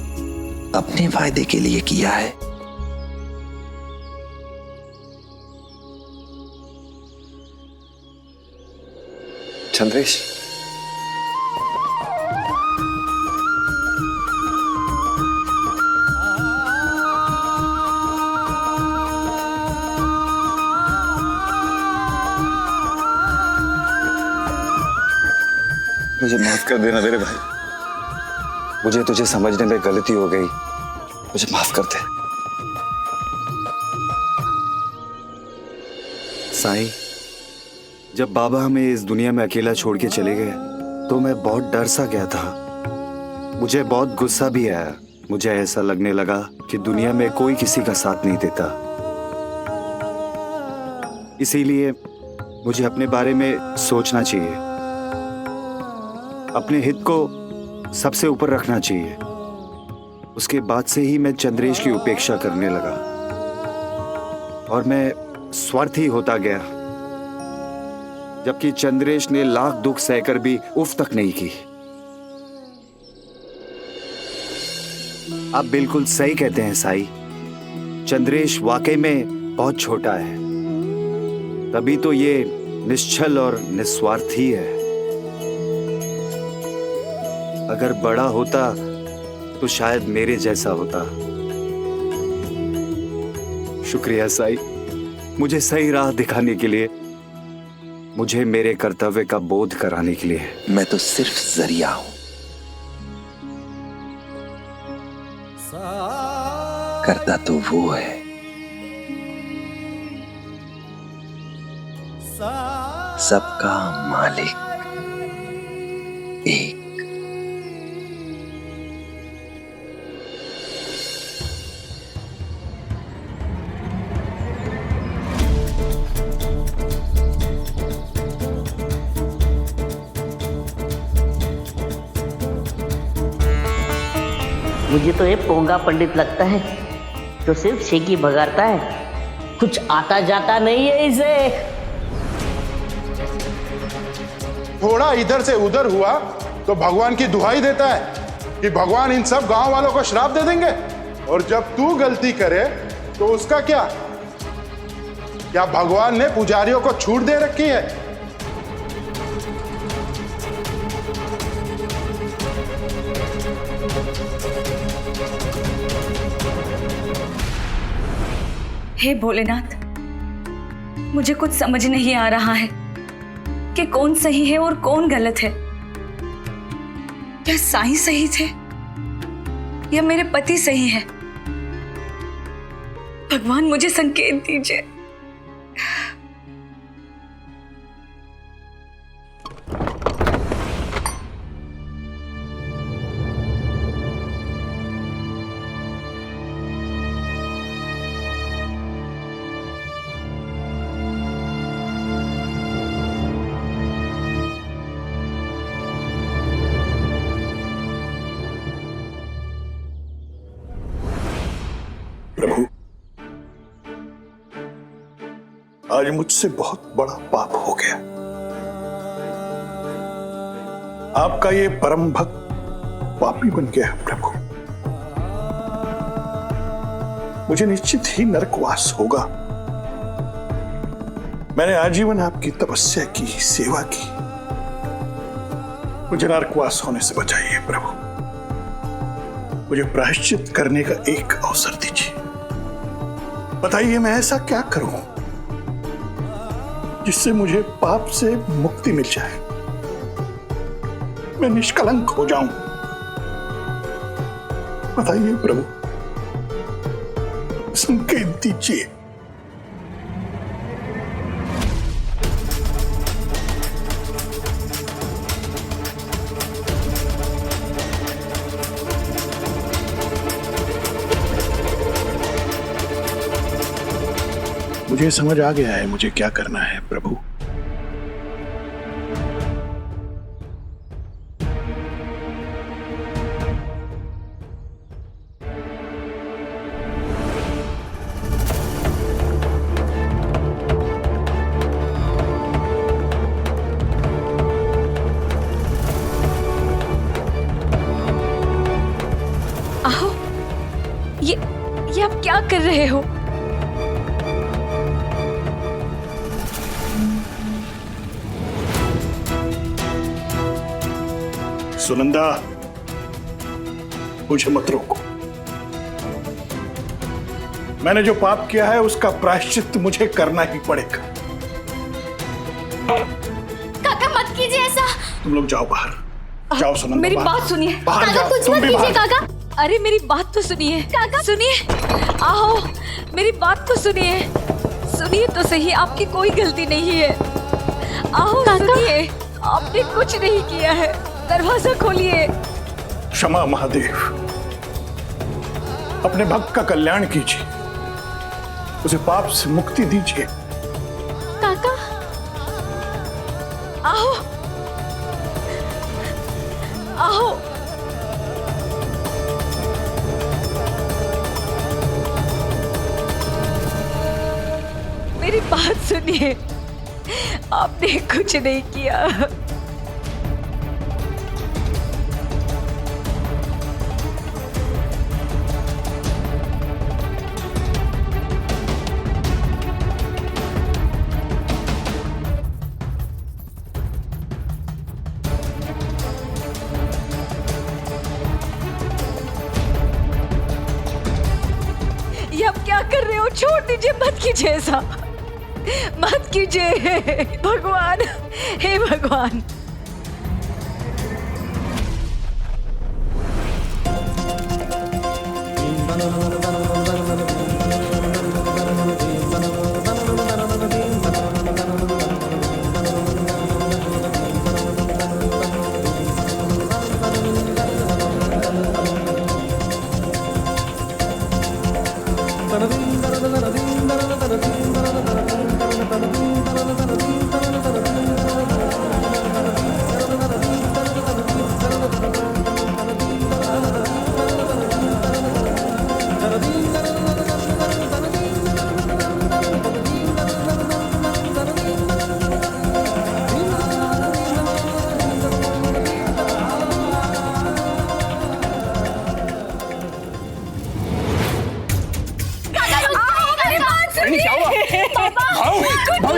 अपने फायदे के लिए किया है? चंद्रेश, मुझे माफ कर देना मेरे भाई। मुझे तुझे समझने में गलती हो गई, मुझे माफ कर दे। साईं, जब बाबा हमें इस दुनिया में अकेला छोड़ के चले गए तो मैं बहुत डर सा गया था। मुझे बहुत गुस्सा भी आया। मुझे ऐसा लगने लगा कि दुनिया में कोई किसी का साथ नहीं देता। इसीलिए मुझे अपने बारे में सोचना चाहिए, अपने हित को सबसे ऊपर रखना चाहिए। उसके बाद से ही मैं चंद्रेश की उपेक्षा करने लगा और मैं स्वार्थी होता गया, जबकि चंद्रेश ने लाख दुख सहकर भी उफ तक नहीं की। आप बिल्कुल सही कहते हैं साई, चंद्रेश वाकई में बहुत छोटा है, तभी तो ये निश्चल और निस्वार्थी है। अगर बड़ा होता तो शायद मेरे जैसा होता। शुक्रिया साई, मुझे सही राह दिखाने के लिए, मुझे मेरे कर्तव्य का बोध कराने के लिए। मैं तो सिर्फ जरिया हूं, करता तो वो है। सबका मालिक एक। मुझे तो ये पोंगा पंडित लगता है जो सिर्फ शेकी भगाता है, कुछ आता जाता नहीं है इसे। थोड़ा इधर से उधर हुआ तो भगवान की दुहाई देता है कि भगवान इन सब गांव वालों को श्राप दे देंगे। और जब तू गलती करे तो उसका क्या? क्या भगवान ने पुजारियों को छूट दे रखी है? हे भोलेनाथ, मुझे कुछ समझ नहीं आ रहा है कि कौन सही है और कौन गलत है। क्या साईं सही थे या मेरे पति सही है? भगवान मुझे संकेत दीजिए। प्रभु, आज मुझसे बहुत बड़ा पाप हो गया। आपका ये परम भक्त पापी बन गया है प्रभु। मुझे निश्चित ही नरकवास होगा। मैंने आजीवन आपकी तपस्या की, सेवा की। मुझे नरकवास होने से बचाइए प्रभु। मुझे प्रायश्चित करने का एक अवसर दीजिए। बताइए मैं ऐसा क्या करूं जिससे मुझे पाप से मुक्ति मिल जाए, मैं निष्कलंक हो जाऊं। बताइए प्रभु, संकेत दीजिए। मुझे समझ आ गया है मुझे क्या करना है प्रभु। आओ, ये आप क्या कर रहे हो? सुनंदा, मुझे मत रोको। मैंने जो पाप किया है उसका प्रायश्चित मुझे करना ही पड़ेगा। काका मत कीजिए ऐसा। तुम लोग जाओ बाहर। जाओ सुनंदा, मेरी बाहर। बात सुनिए। बाहर काका जाओ, कुछ तुम मत भी कीजिए बाहर। काका। अरे मेरी बात तो सुनिए। काका सुनिए। आओ, मेरी बात तो सुनिए। सुनिए तो सही, आपकी कोई गलती नहीं है। आओ सुनिए, आपने कुछ नहीं किया है। दरवाजा खोलिए। क्षमा महादेव, अपने भक्त का कल्याण कीजिए, उसे पाप से मुक्ति दीजिए। काका आओ आओ। मेरी बात सुनिए, आपने कुछ नहीं किया। ये आप क्या कर रहे हो? छोड़ दीजिए, मत कीजिए ऐसा, मत कीजिए। भगवान, हे भगवान।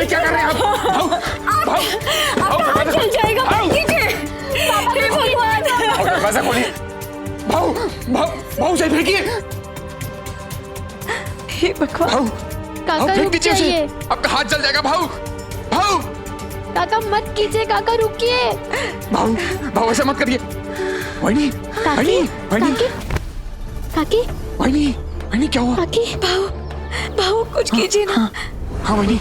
ये क्या कर रहे हैं आप? आपका हाथ चल जाएगा, मत कीजिए। हे भगवान। दरवाजा खोलिए। भाऊ भाऊ भाऊ से फेंकिए। हे भगवान। काका रुक जाइए। आपका हाथ जल जाएगा भाऊ। भाऊ काका मत कीजिए, काका रुकिए। भाऊ भाऊ ऐसा मत करिए। वहीनी काकी काकी काकी वहीनी क्या हुआ? काकी भाऊ भाऊ कुछ कीजिए ना। हाँ वहीनी।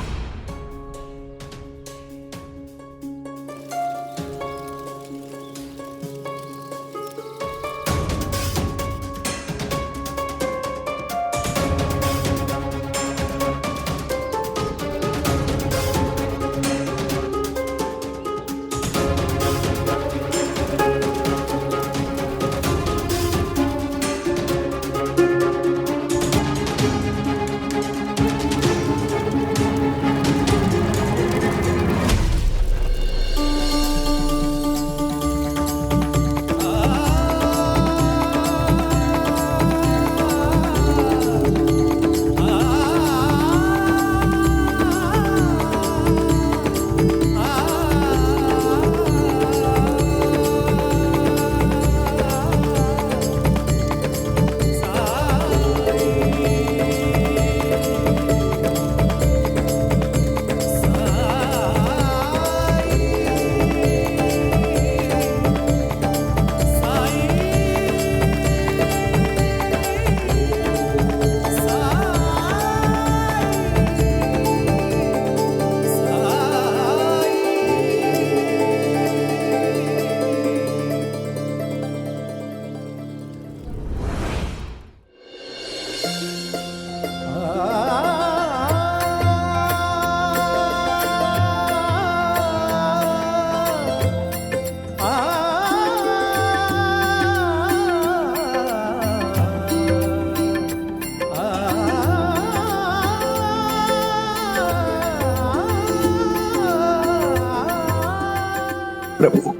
प्रभु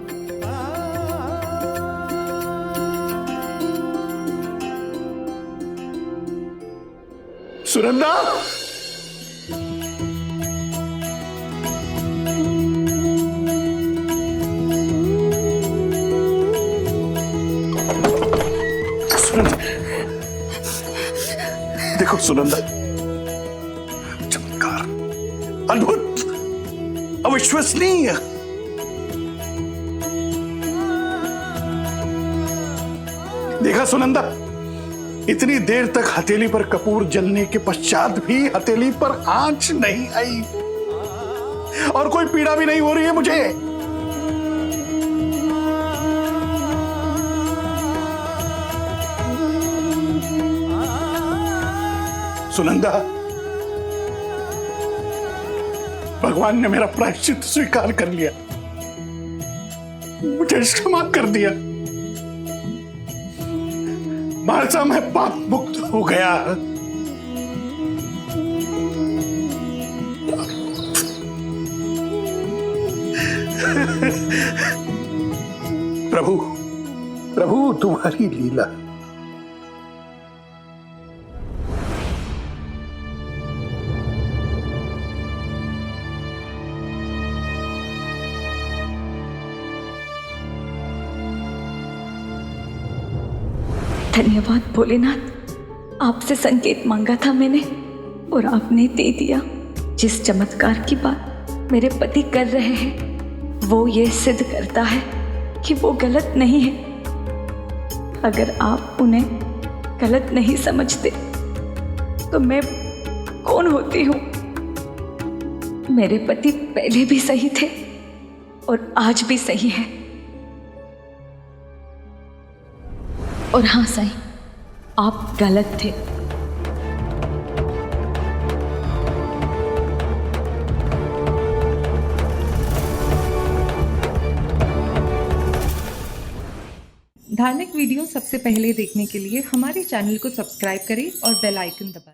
सुनंदा देखो सुनंदा, चमत्कार, अद्भुत, अविश्वसनीय। देखा सुनंदा, इतनी देर तक हथेली पर कपूर जलने के पश्चात भी हथेली पर आंच नहीं आई और कोई पीड़ा भी नहीं हो रही है मुझे। सुनंदा, भगवान ने मेरा प्रायश्चित स्वीकार कर लिया, मुझे क्षमा कर दिया। महाराजा मैं पाप मुक्त हो गया। प्रभु प्रभु तुम्हारी लीला। धन्यवाद भोलेनाथ, आपसे संकेत मांगा था मैंने और आपने दे दिया। जिस चमत्कार की बात मेरे पति कर रहे हैं वो ये सिद्ध करता है कि वो गलत नहीं है। अगर आप उन्हें गलत नहीं समझते तो मैं कौन होती हूँ? मेरे पति पहले भी सही थे और आज भी सही है। और हाँ साईं, आप गलत थे। धार्मिक वीडियो सबसे पहले देखने के लिए हमारे चैनल को सब्सक्राइब करें और बेल आइकन दबाएं।